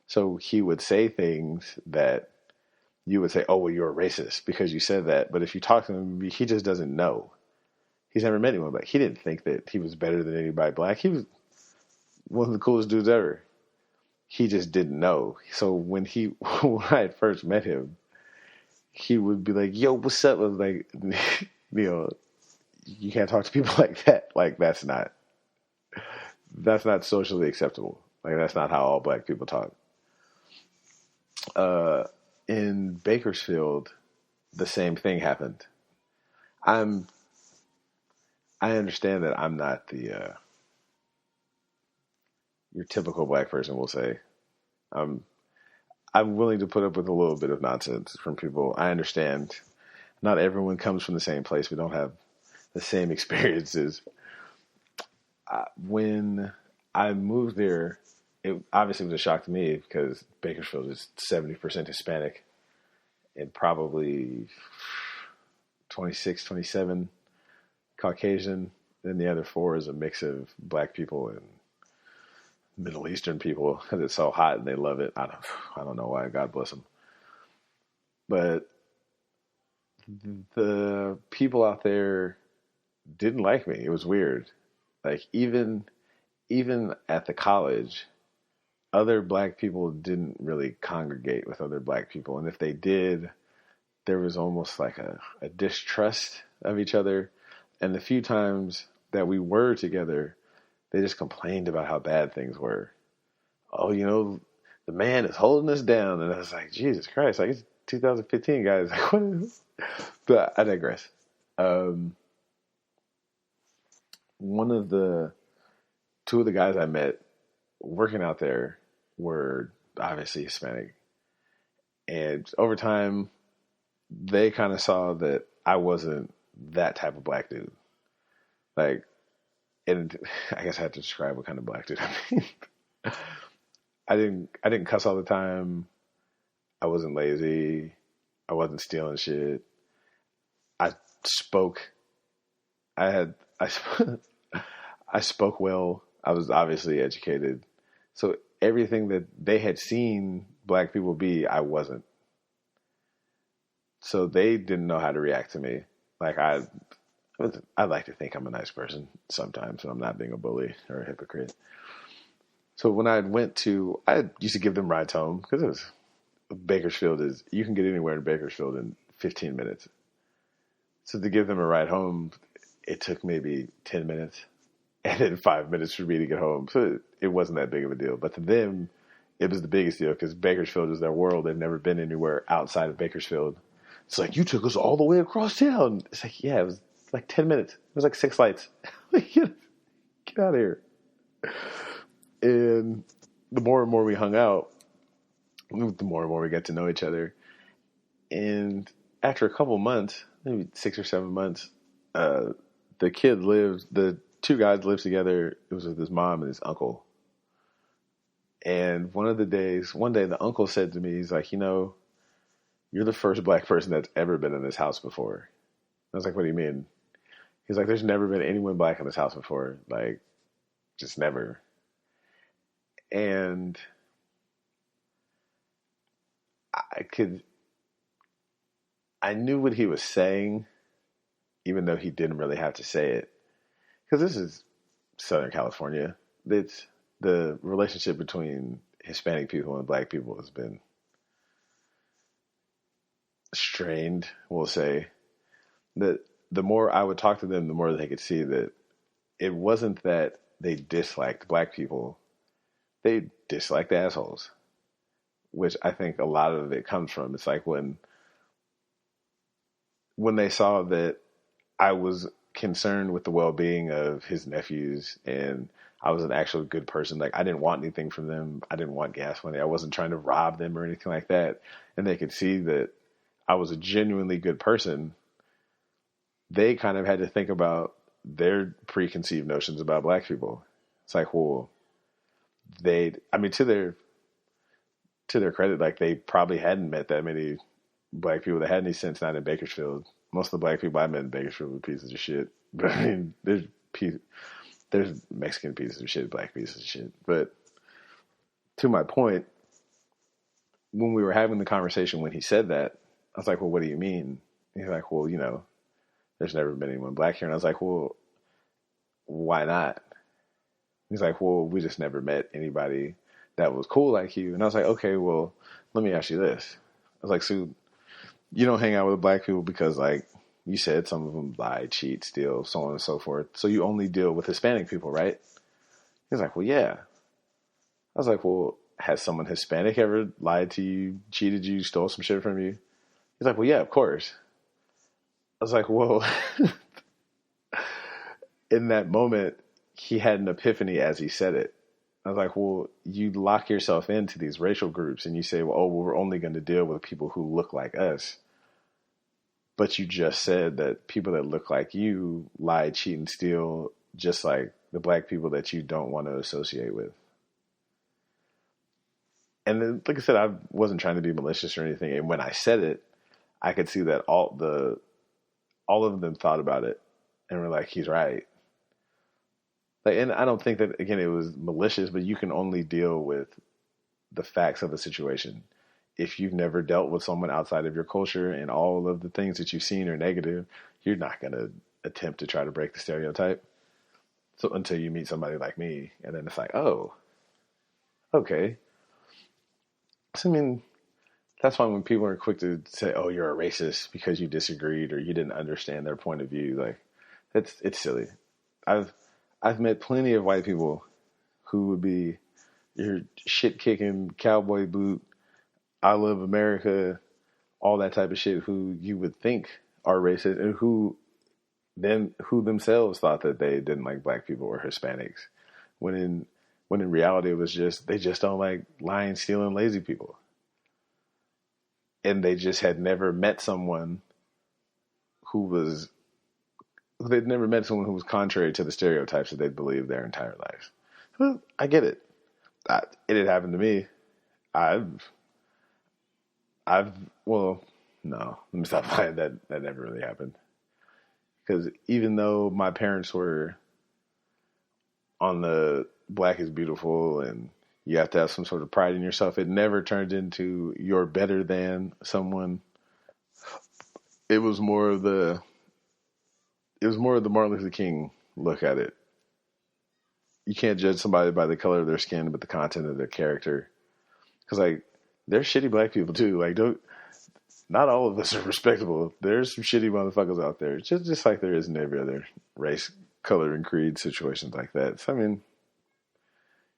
So he would say things that you would say, oh, well, you're a racist because you said that. But if you talk to him, he just doesn't know. He's never met anyone black. He didn't think that he was better than anybody black. He was one of the coolest dudes ever. He just didn't know. So when I had first met him, he would be like, yo, what's up? I was like, you can't talk to people like that. Like, that's not socially acceptable. Like, that's not how all black people talk. In Bakersfield, the same thing happened. I understand that I'm not the your typical black person will say. I'm willing to put up with a little bit of nonsense from people. I understand. Not everyone comes from the same place. We don't have the same experiences. When I moved there, it obviously was a shock to me because Bakersfield is 70% Hispanic and probably 26, 27 Caucasian. Then the other 4 is a mix of black people and Middle Eastern people because it's so hot and they love it. I don't know why. God bless them. But the people out there didn't like me. It was weird. Like, even at the college, other black people didn't really congregate with other black people. And if they did, there was almost like a distrust of each other. And the few times that we were together, they just complained about how bad things were. Oh, the man is holding us down. And I was like, Jesus Christ, like, it's 2015, guys. Like, what is this? But I digress. Two of the guys I met working out there were obviously Hispanic. And over time, they kind of saw that I wasn't that type of black dude. Like, and I guess I have to describe what kind of black dude I mean. I didn't cuss all the time. I wasn't lazy. I wasn't stealing shit. I spoke. I had I I spoke well. I was obviously educated. So everything that they had seen black people be, I wasn't. So they didn't know how to react to me. Like I like to think I'm a nice person sometimes when I'm not being a bully or a hypocrite. So when I used to give them rides home because Bakersfield you can get anywhere in Bakersfield in 15 minutes. So to give them a ride home, it took maybe 10 minutes and then 5 minutes for me to get home. So it wasn't that big of a deal. But to them, it was the biggest deal because Bakersfield is their world. They've never been anywhere outside of Bakersfield. It's like, you took us all the way across town. It's like, yeah, it was like 10 minutes. It was like 6 lights. Get out of here. And the more and more we hung out, the more and more we got to know each other. And after a couple months, maybe 6 or 7 months, the two guys lived together. It was with his mom and his uncle. And one day the uncle said to me, he's like, you're the first black person that's ever been in this house before. I was like, what do you mean? He's like, there's never been anyone black in this house before. Like, just never. And I knew what he was saying, even though he didn't really have to say it. Because this is Southern California. It's the relationship between Hispanic people and black people has been strained, we'll say. That the more I would talk to them, the more they could see that it wasn't that they disliked black people. They disliked assholes, which I think a lot of it comes from. It's like when they saw that I was concerned with the well-being of his nephews and I was an actual good person. Like, I didn't want anything from them. I didn't want gas money. I wasn't trying to rob them or anything like that. And they could see that I was a genuinely good person. They kind of had to think about their preconceived notions about black people. It's like, well, to their credit, like, they probably hadn't met that many black people that had any sense not in Bakersfield. Most of the black people I met in Bakersfield were pieces of shit. But I mean, there's Mexican pieces of shit, black pieces of shit. But to my point, when we were having the conversation when he said that, I was like, well, what do you mean? And he's like, well, there's never been anyone black here. And I was like, well, why not? He's like, well, we just never met anybody that was cool like you. And I was like, okay, well, let me ask you this. I was like, so you don't hang out with black people because, like, you said some of them lie, cheat, steal, so on and so forth. So you only deal with Hispanic people, right? He's like, well, yeah. I was like, well, has someone Hispanic ever lied to you, cheated you, stole some shit from you? He's like, well, yeah, of course. I was like, well, in that moment, he had an epiphany as he said it. I was like, well, you lock yourself into these racial groups and you say, well, we're only going to deal with people who look like us. But you just said that people that look like you lie, cheat, and steal just like the black people that you don't want to associate with. And then, like I said, I wasn't trying to be malicious or anything. And when I said it, I could see that all of them thought about it and were like, he's right. Like, and I don't think that, again, it was malicious, but you can only deal with the facts of the situation. If you've never dealt with someone outside of your culture and all of the things that you've seen are negative, you're not going to attempt to try to break the stereotype. So until you meet somebody like me, and then it's like, oh, okay. So, I mean, that's why when people are quick to say, oh, you're a racist because you disagreed or you didn't understand their point of view, like, it's silly. I've met plenty of white people who would be your shit-kicking cowboy boot, I love America, all that type of shit, who you would think are racist and who themselves thought that they didn't like black people or Hispanics. When in reality it was just, they just don't like lying, stealing, lazy people. And they just had never met someone who was they'd never met someone who was contrary to the stereotypes that they'd believed their entire lives. Well, I get it. It had happened to me. Well, no, let me stop lying. That never really happened. Because even though my parents were on the black is beautiful and you have to have some sort of pride in yourself, it never turned into you're better than someone. It was more of the Martin Luther King look at it. You can't judge somebody by the color of their skin, but the content of their character. Because like, there's shitty black people too. Like, not all of us are respectable. There's some shitty motherfuckers out there. Just like there is in every other race, color, and creed situations like that. So, I mean,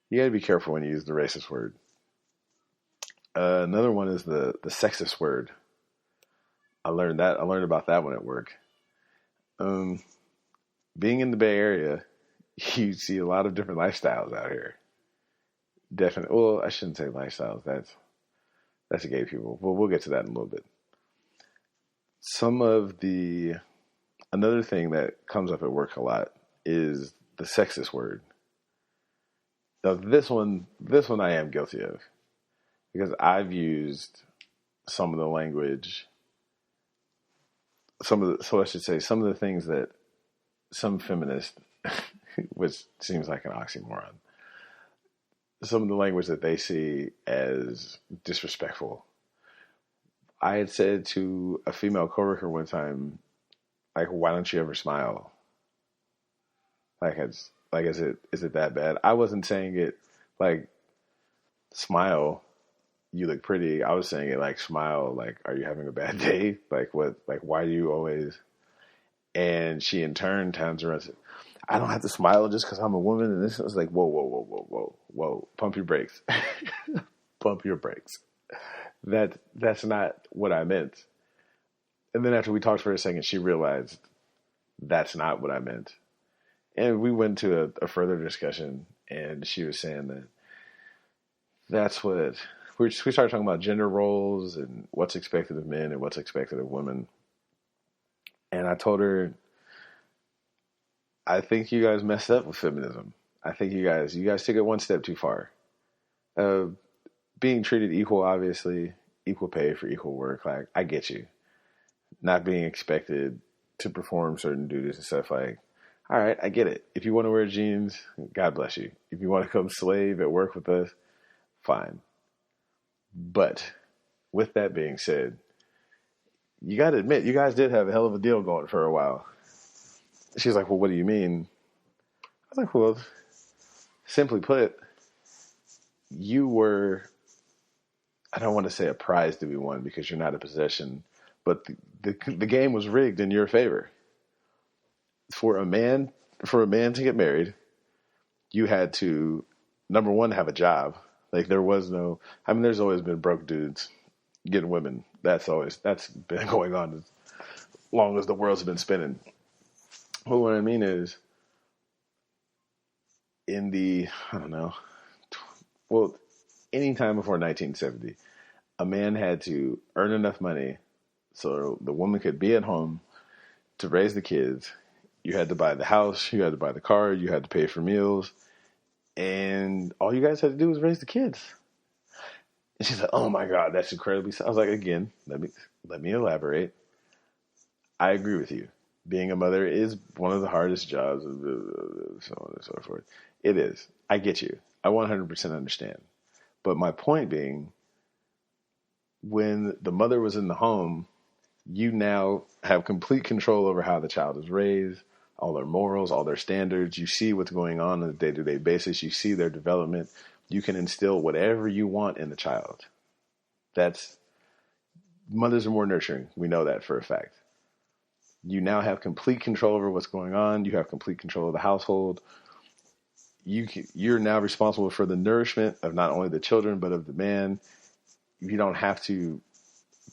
you got to be careful when you use the racist word. Another one is the sexist word. I learned about that one at work. Being in the Bay Area, you see a lot of different lifestyles out here. Definitely. Well, I shouldn't say lifestyles. That's gay people. Well, we'll get to that in a little bit. Another thing that comes up at work a lot is the sexist word. Now, this one I am guilty of because I've used some of the language, some of the things that some feminists, which seems like an oxymoron, some of the language that they see as disrespectful. I had said to a female coworker one time, like, why don't you ever smile? Is it that bad? I wasn't saying it like, smile, you look pretty. I was saying it like, smile, like, are you having a bad day? Like, what, like, why do you always? And she in turn turns around and said, I don't have to smile just because I'm a woman. And this was like, whoa. Pump your brakes. Pump your brakes. That's not what I meant. And then after we talked for a second, she realized that's not what I meant. And we went to a further discussion, and she was saying that's what we started talking about, gender roles and what's expected of men and what's expected of women. And I told her, I think you guys messed up with feminism. I think you guys took it one step too far. Being treated equal, obviously, equal pay for equal work. Like, I get you. Not being expected to perform certain duties and stuff. Like, all right, I get it. If you want to wear jeans, God bless you. If you want to come slave at work with us, fine. But with that being said, you got to admit, you guys did have a hell of a deal going for a while. She's like, well, what do you mean? I was like, well, simply put, you were, I don't want to say a prize to be won because you're not a possession, but the game was rigged in your favor. For a man to get married, you had to, number one, have a job. Like, there's always been broke dudes getting women. That's been going on as long as the world's been spinning. But what I mean is, in anytime before 1970, a man had to earn enough money so the woman could be at home to raise the kids. You had to buy the house, you had to buy the car, you had to pay for meals, and all you guys had to do was raise the kids. And she's like, oh my God, that's incredibly. I was like, again, let me elaborate. I agree with you. Being a mother is one of the hardest jobs, so on and so forth. It is. I get you. I 100% understand. But my point being, when the mother was in the home, you now have complete control over how the child is raised, all their morals, all their standards. You see what's going on a day-to-day basis. You see their development. You can instill whatever you want in the child. Mothers are more nurturing. We know that for a fact. You now have complete control over what's going on. You have complete control of the household. You're now responsible for the nourishment of not only the children, but of the man. You don't have to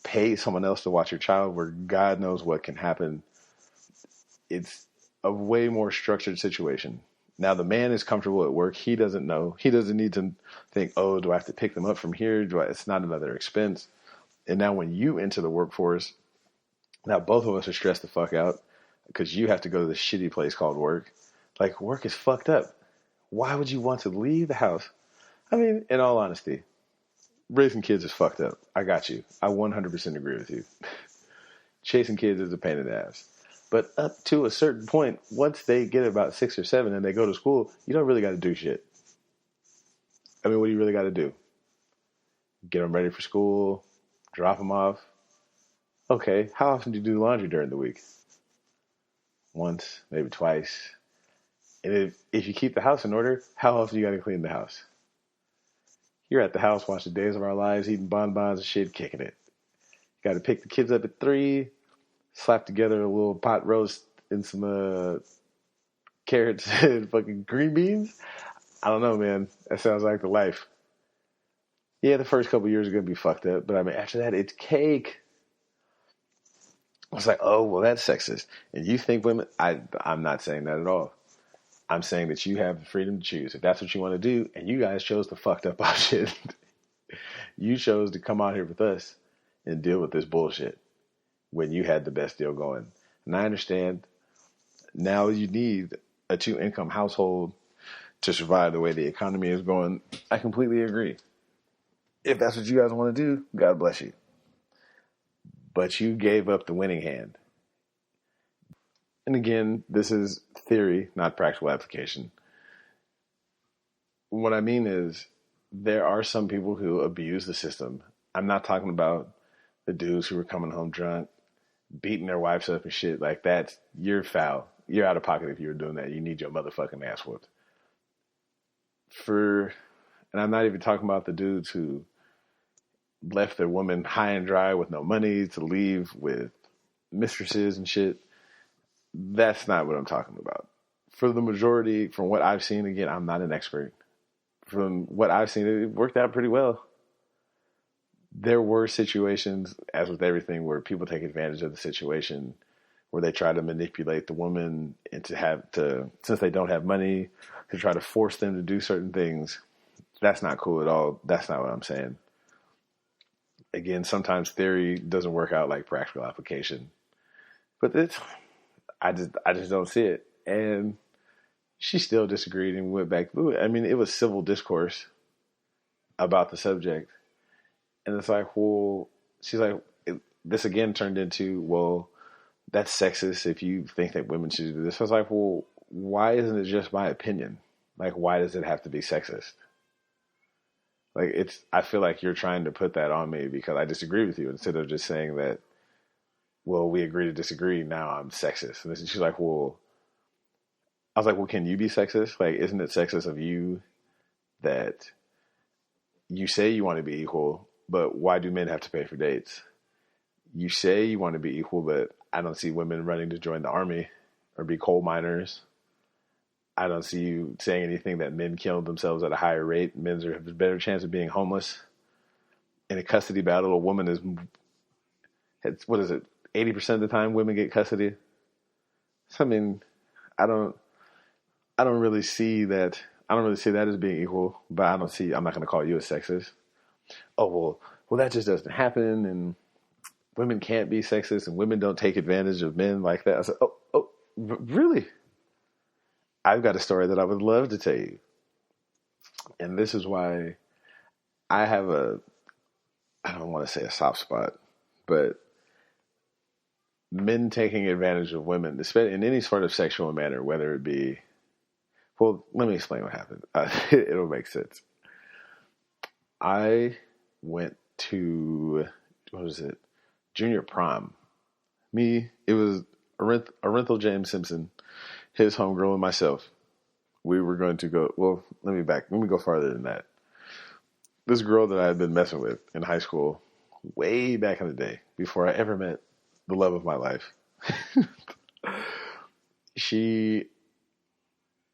pay someone else to watch your child, where God knows what can happen. It's a way more structured situation. Now the man is comfortable at work. He doesn't know. He doesn't need to think, oh, do I have to pick them up from here? It's not another expense. And now when you enter the workforce, now both of us are stressed the fuck out because you have to go to this shitty place called work. Like, work is fucked up. Why would you want to leave the house? I mean, in all honesty, raising kids is fucked up. I got you. I 100% agree with you. Chasing kids is a pain in the ass. But up to a certain point, once they get about 6 or 7 and they go to school, you don't really got to do shit. I mean, what do you really got to do? Get them ready for school, drop them off. Okay, how often do you do laundry during the week? Once, maybe twice. And if you keep the house in order, how often you got to clean the house? You're at the house watching Days of Our Lives, eating bonbons and shit, kicking it. Got to pick the kids up at 3, slap together a little pot roast and some carrots and fucking green beans. I don't know, man. That sounds like the life. Yeah, the first couple years are going to be fucked up, but I mean, after that, it's cake. It's like, oh, well, that's sexist. And you think women... I'm not saying that at all. I'm saying that you have the freedom to choose. If that's what you want to do, and you guys chose the fucked up option, you chose to come out here with us and deal with this bullshit when you had the best deal going. And I understand now you need a 2-income household to survive the way the economy is going. I completely agree. If that's what you guys want to do, God bless you. But you gave up the winning hand. And again, this is theory, not practical application. What I mean is, there are some people who abuse the system. I'm not talking about the dudes who were coming home drunk, beating their wives up and shit like that. You're foul. You're out of pocket if you were doing that. You need your motherfucking ass whooped. And I'm not even talking about the dudes who left their woman high and dry with no money to leave with mistresses and shit. That's not what I'm talking about. For the majority, from what I've seen, again, I'm not an expert. From what I've seen, it worked out pretty well. There were situations, as with everything, where people take advantage of the situation, where they try to manipulate the woman into since they don't have money, to try to force them to do certain things. That's not cool at all. That's not what I'm saying. Again, sometimes theory doesn't work out like practical application. But I just don't see it. And she still disagreed and went back. I mean, it was civil discourse about the subject. And it's like, well, she's like, this again turned into, well, that's sexist if you think that women should do this. I was like, well, why isn't it just my opinion? Like, why does it have to be sexist? Like, I feel like you're trying to put that on me because I disagree with you, instead of just saying that, well, we agree to disagree. Now I'm sexist. And she's like, well, I was like, well, can you be sexist? Like, isn't it sexist of you that you say you want to be equal, but why do men have to pay for dates? You say you want to be equal, but I don't see women running to join the army or be coal miners. I don't see you saying anything that men kill themselves at a higher rate. Men have a better chance of being homeless. In a custody battle, a woman is, what is it, 80% of the time women get custody? So, I mean, I don't really see that. I don't really see that as being equal, but I'm not going to call you a sexist. Oh, well, that just doesn't happen, and women can't be sexist, and women don't take advantage of men like that. I said, oh, really? I've got a story that I would love to tell you. And this is why I have I don't want to say a soft spot, but men taking advantage of women, in any sort of sexual manner, whether it be, well, let me explain what happened. It'll make sense. I went to, junior prom. It was Orenthal James Simpson, his homegirl, and myself. We were going to go, well, let me go farther than that. This girl that I had been messing with in high school, way back in the day, before I ever met the love of my life, she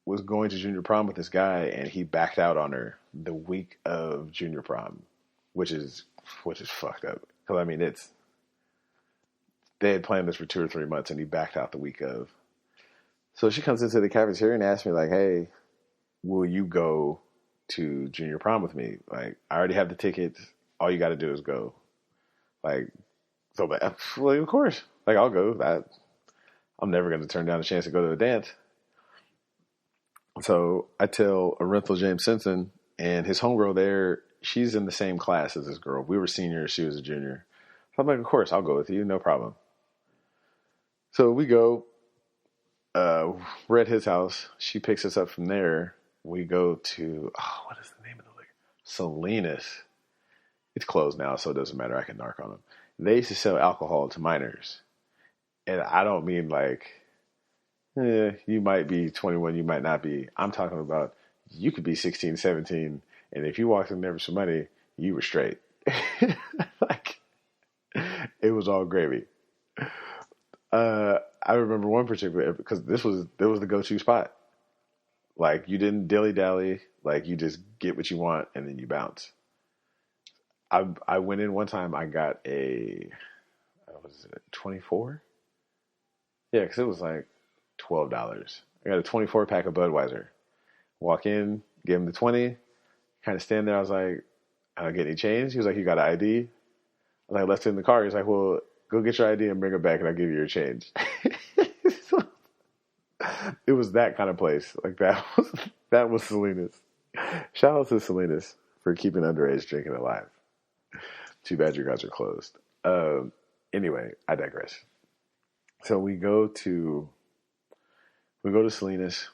was going to junior prom with this guy, and he backed out on her the week of junior prom, which is fucked up. Because, I mean, they had planned this for 2 or 3 months, and he backed out the week of. So she comes into the cafeteria and asks me, like, hey, will you go to junior prom with me? Like, I already have the tickets. All you got to do is go. Like, so, well, of course. Like, I'll go. I'm never going to turn down a chance to go to a dance. So I tell Arenthal James Simpson and his homegirl there, she's in the same class as this girl. We were seniors, she was a junior. So I'm like, of course, I'll go with you, no problem. So we go, we're at his house. She picks us up from there. We go to, what is the name of the liquor? Salinas. It's closed now, so it doesn't matter. I can narc on them. They used to sell alcohol to minors. And I don't mean like, you might be 21, you might not be. I'm talking about you could be 16, 17, and if you walked in there for some money, you were straight. Like, it was all gravy. I remember one particular, because there was the go-to spot. Like, you didn't dilly-dally. Like, you just get what you want, and then you bounce. I went in one time, I got what was it, 24? Yeah, because it was like $12. I got a 24 pack of Budweiser. Walk in, give him the 20, kind of stand there. I was like, I don't get any change. He was like, you got an ID? I was like, left it in the car. He's like, well, go get your ID and bring it back and I'll give you your change. So, it was that kind of place. Like that was Salinas. Shout out to Salinas for keeping underage drinking alive. Too bad you guys are closed. Anyway, I digress. So we go to Salinas,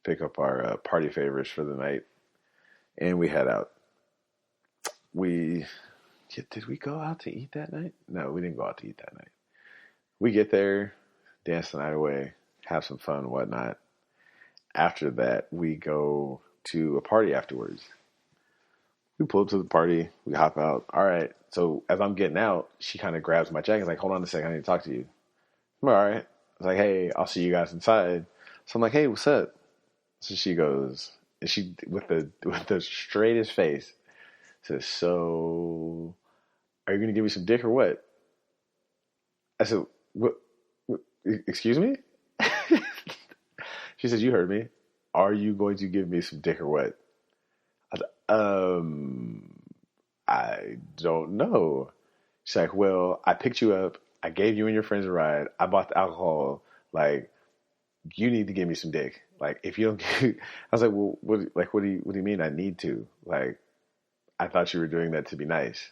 pick up our party favors for the night, and we head out. Did we go out to eat that night? No, we didn't go out to eat that night. We get there, dance the night away, have some fun, whatnot. After that, we go to a party afterwards. We pull up to the party, we hop out. All right. So as I'm getting out, she kind of grabs my jacket. Like, hold on a second, I need to talk to you. I'm all right. I was like, hey, I'll see you guys inside. So I'm like, hey, what's up? So she goes, and she with the straightest face says, so are you gonna give me some dick or what? I said, what excuse me? She says, you heard me. Are you going to give me some dick or what? I said, I don't know. She's like, well, I picked you up. I gave you and your friends a ride. I bought the alcohol. Like, you need to give me some dick. Like, if you don't give, I was like, well, what do you mean I need to? Like, I thought you were doing that to be nice.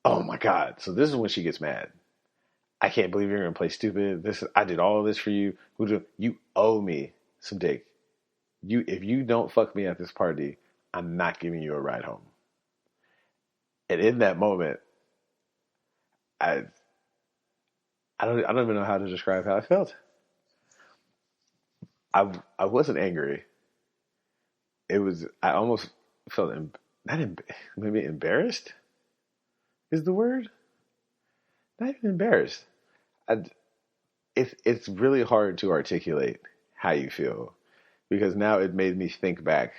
Oh my God. So this is when she gets mad. I can't believe you're going to play stupid. I did all of this for you. You owe me some dick. If you don't fuck me at this party, I'm not giving you a ride home. And in that moment, I don't even know how to describe how I felt. I wasn't angry. I almost felt maybe embarrassed is the word. Not even embarrassed. It's really hard to articulate how you feel, because now it made me think back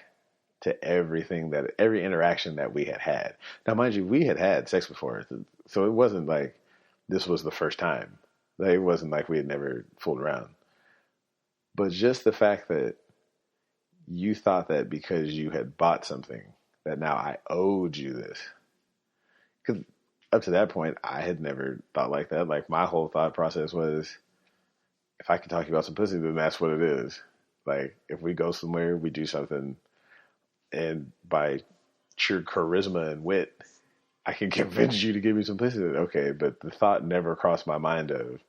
to every interaction that we had had. Now, mind you, we had sex before, so it wasn't like this was the first time. Like, it wasn't like we had never fooled around. But just the fact that you thought that because you had bought something that now I owed you this. Because up to that point, I had never thought like that. Like, my whole thought process was, if I can talk to you about some pussy, then that's what it is. Like, if we go somewhere, we do something, and by sheer charisma and wit, I can convince you to give me some pussy. Okay, but the thought never crossed my mind of,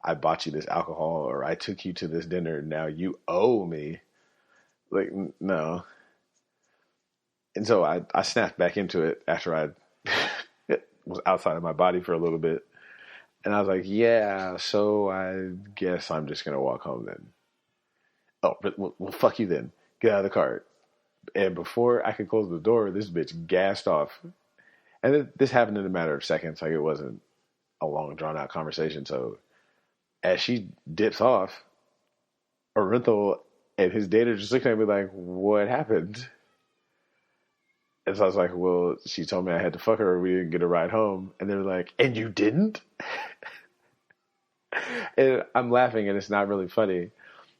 I bought you this alcohol or I took you to this dinner. Now you owe me. Like, no. And so I snapped back into it after I was outside of my body for a little bit. And I was like, yeah, so I guess I'm just going to walk home then. Oh, well, fuck you then. Get out of the car. And before I could close the door, this bitch gassed off. And this happened in a matter of seconds. Like, it wasn't a long, drawn-out conversation. So as she dips off, Orenthal and his date are just looking at me like, what happened? And so I was like, well, she told me I had to fuck her or we didn't get a ride home. And they're like, and you didn't? And I'm laughing and it's not really funny.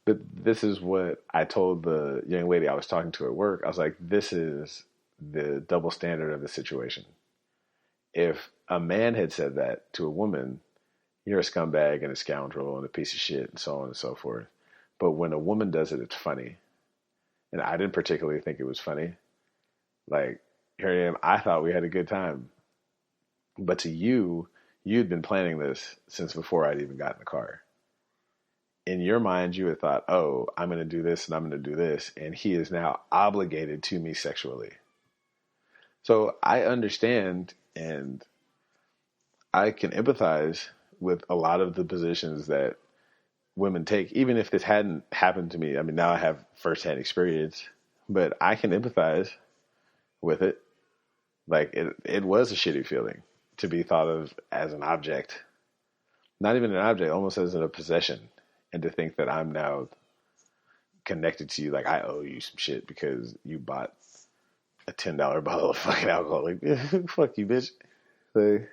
But this is what I told the young lady I was talking to at work. I was like, this is the double standard of the situation. If a man had said that to a woman, you're a scumbag and a scoundrel and a piece of shit and so on and so forth. But when a woman does it, it's funny. And I didn't particularly think it was funny. Like, here I am. I thought we had a good time. But to you, you'd been planning this since before I'd even got in the car. In your mind, you had thought, oh, I'm going to do this and I'm going to do this. And he is now obligated to me sexually. So I understand and I can empathize with a lot of the positions that women take, even if this hadn't happened to me. I mean, now I have firsthand experience, but I can empathize with it. Like, it was a shitty feeling to be thought of as an object, not even an object, almost as a possession, and to think that I'm now connected to you. Like, I owe you some shit because you bought a $10 bottle of fucking alcohol. Like, fuck you, bitch. Like,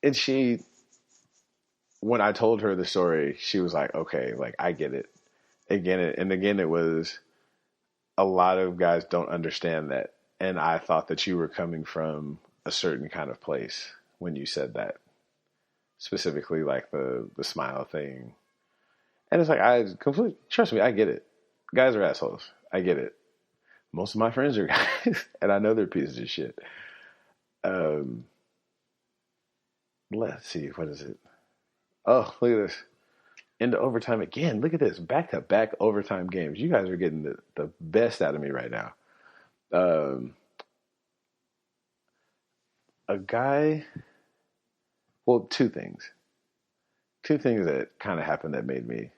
and she, when I told her the story, she was like, okay, like, I get it. Again, it was, a lot of guys don't understand that. And I thought that you were coming from a certain kind of place when you said that. Specifically, like the smile thing. And it's like, trust me, I get it. Guys are assholes. I get it. Most of my friends are guys, and I know they're pieces of shit. Let's see, what is it? Oh, look at this. Into overtime again. Look at this. Back-to-back overtime games. You guys are getting the best out of me right now. A guy, well, two things. Two things that kind of happened that made me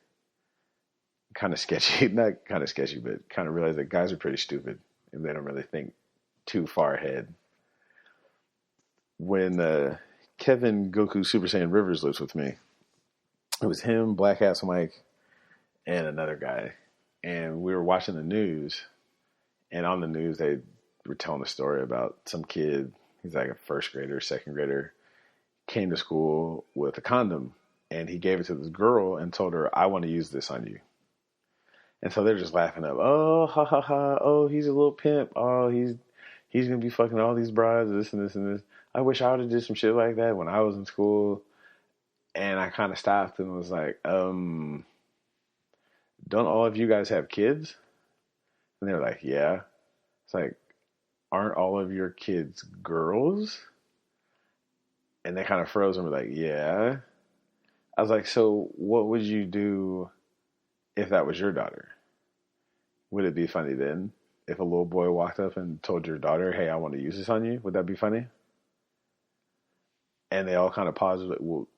kind of sketchy. Not kind of sketchy, but kind of realize that guys are pretty stupid and they don't really think too far ahead. When Kevin Goku Super Saiyan Rivers lives with me, it was him, Black Ass Mike, and another guy. And we were watching the news, and on the news they were telling a story about some kid, he's like a first grader, second grader, came to school with a condom, and he gave it to this girl and told her, I want to use this on you. And so they're just laughing up, oh, ha, ha, ha, oh, he's a little pimp, oh, he's going to be fucking all these brides, this and this and this. I wish I would have did some shit like that when I was in school. And I kind of stopped and was like, don't all of you guys have kids? And they were like, yeah. It's like, aren't all of your kids girls? And they kind of froze and were like, yeah. I was like, so what would you do if that was your daughter? Would it be funny then? If a little boy walked up and told your daughter, hey, I want to use this on you, would that be funny? And they all kind of paused, like, well,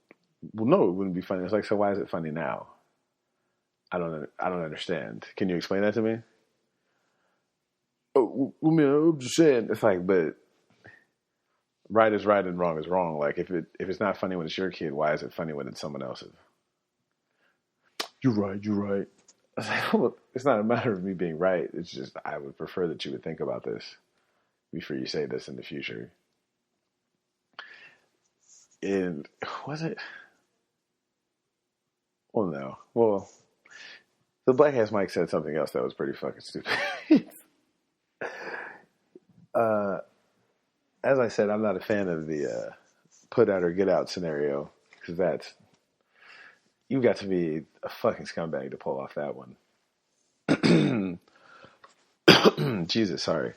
no, it wouldn't be funny. It's like, so why is it funny now? I don't understand. Can you explain that to me? Oh, I mean, I'm just saying. It's like, but right is right and wrong is wrong. Like, if it's not funny when it's your kid, why is it funny when it's someone else's? You're right. I was like, well, it's not a matter of me being right. It's just I would prefer that you would think about this before you say this in the future. And was it? Well, no. Well, the Black Ass Mike said something else that was pretty fucking stupid. As I said, I'm not a fan of the put out or get out scenario, because you've got to be a fucking scumbag to pull off that one. Jesus, sorry.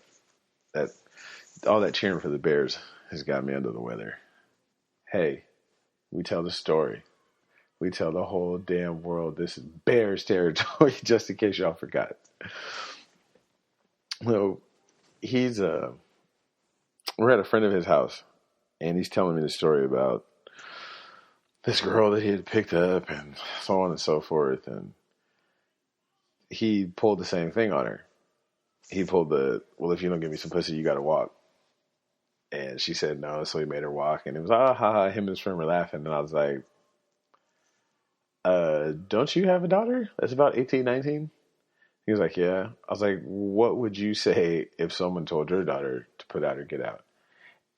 All that cheering for the Bears has got me under the weather. Hey, we tell the story. We tell the whole damn world this is Bears territory, just in case y'all forgot. So we're at a friend of his house, and he's telling me the story about this girl that he had picked up and so on and so forth. And he pulled the same thing on her. He pulled well, if you don't give me some pussy, you got to walk. And she said no, so he made her walk. And it was, ha ha, him and his friend were laughing. And I was like, don't you have a daughter that's about 18, 19? He was like, yeah. I was like, what would you say if someone told your daughter to put out or get out?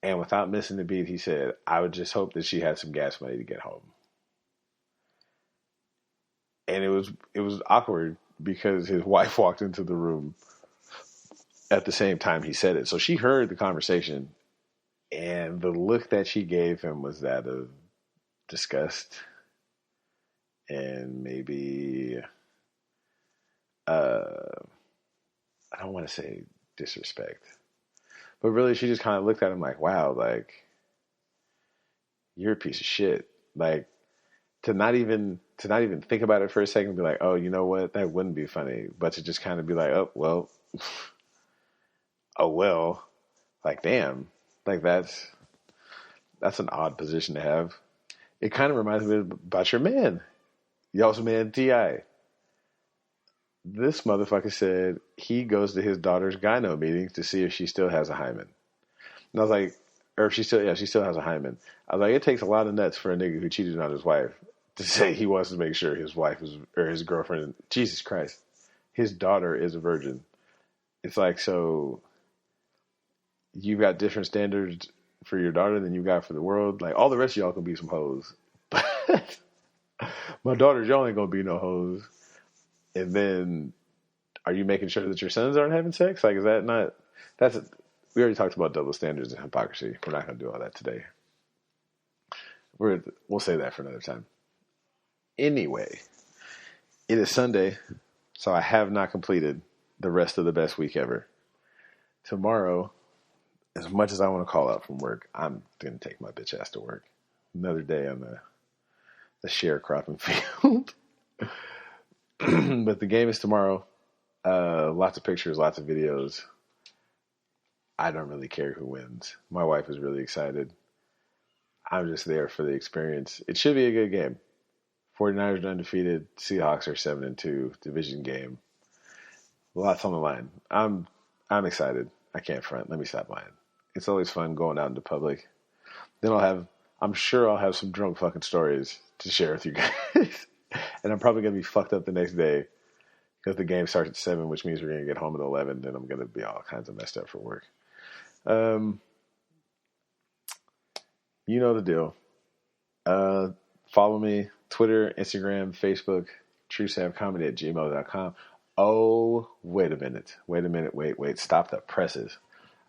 And without missing the beat, he said, I would just hope that she had some gas money to get home. And it was awkward because his wife walked into the room at the same time he said it. So she heard the conversation And the look that she gave him was that of disgust and maybe, I don't want to say disrespect, but really she just kind of looked at him like, wow, like, you're a piece of shit. Like, to not even think about it for a second and be like, oh, you know what? That wouldn't be funny. But to just kind of be like, oh, well, oh, well, like, damn, like that's an odd position to have. It kind of reminds me about your man. Y'all's man, T.I. This motherfucker said he goes to his daughter's gyno meetings to see if she still has a hymen. And I was like, or if she still has a hymen. I was like, it takes a lot of nuts for a nigga who cheated on his wife to say he wants to make sure his wife is, or his girlfriend, Jesus Christ, his daughter is a virgin. It's like, so you've got different standards for your daughter than you got for the world. Like, all the rest of y'all can be some hoes. But my daughters, y'all ain't gonna be no hoes. And then, are you making sure that your sons aren't having sex? Like, is that not, we already talked about double standards and hypocrisy. We're not going to do all that today. We'll save that for another time. Anyway, it is Sunday, so I have not completed the rest of the best week ever. Tomorrow, as much as I want to call out from work, I'm going to take my bitch ass to work. Another day on the sharecropping field. But the game is tomorrow. Lots of pictures, lots of videos. I don't really care who wins. My wife is really excited. I'm just there for the experience. It should be a good game. 49ers are undefeated. Seahawks are 7-2. Division game. Lots on the line. I'm excited. I can't front. Let me stop lying. It's always fun going out into public. Then I'm sure I'll have some drunk fucking stories to share with you guys. And I'm probably going to be fucked up the next day because the game starts at 7, which means we're going to get home at 11. Then I'm going to be all kinds of messed up for work. You know the deal. Follow me, Twitter, Instagram, Facebook, trusavcomedy@gmail.com. Oh, wait a minute. Wait. Stop the presses.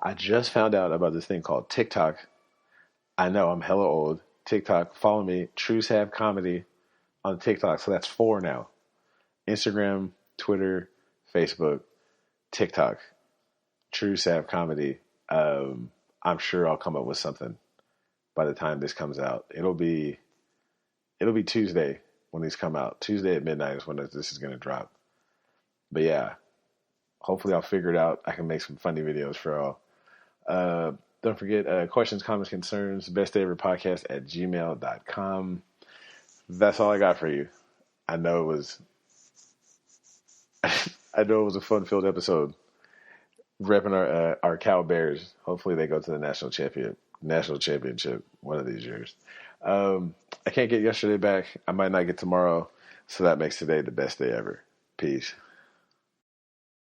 I just found out about this thing called TikTok. I know, I'm hella old. TikTok. Follow me, Tru Sav Comedy on TikTok. So that's 4 now. Instagram, Twitter, Facebook, TikTok, Tru Sav Comedy. I'm sure I'll come up with something by the time this comes out. It'll be Tuesday when these come out. Tuesday at midnight is when this is going to drop. But yeah, hopefully I'll figure it out. I can make some funny videos for all. Don't forget, questions, comments, concerns, bestdayeverpodcast@gmail.com. That's all I got for you. I know it was a fun-filled episode. Repping our Cow Bears. Hopefully they go to the national championship one of these years. I can't get yesterday back. I might not get tomorrow. So that makes today the best day ever. Peace.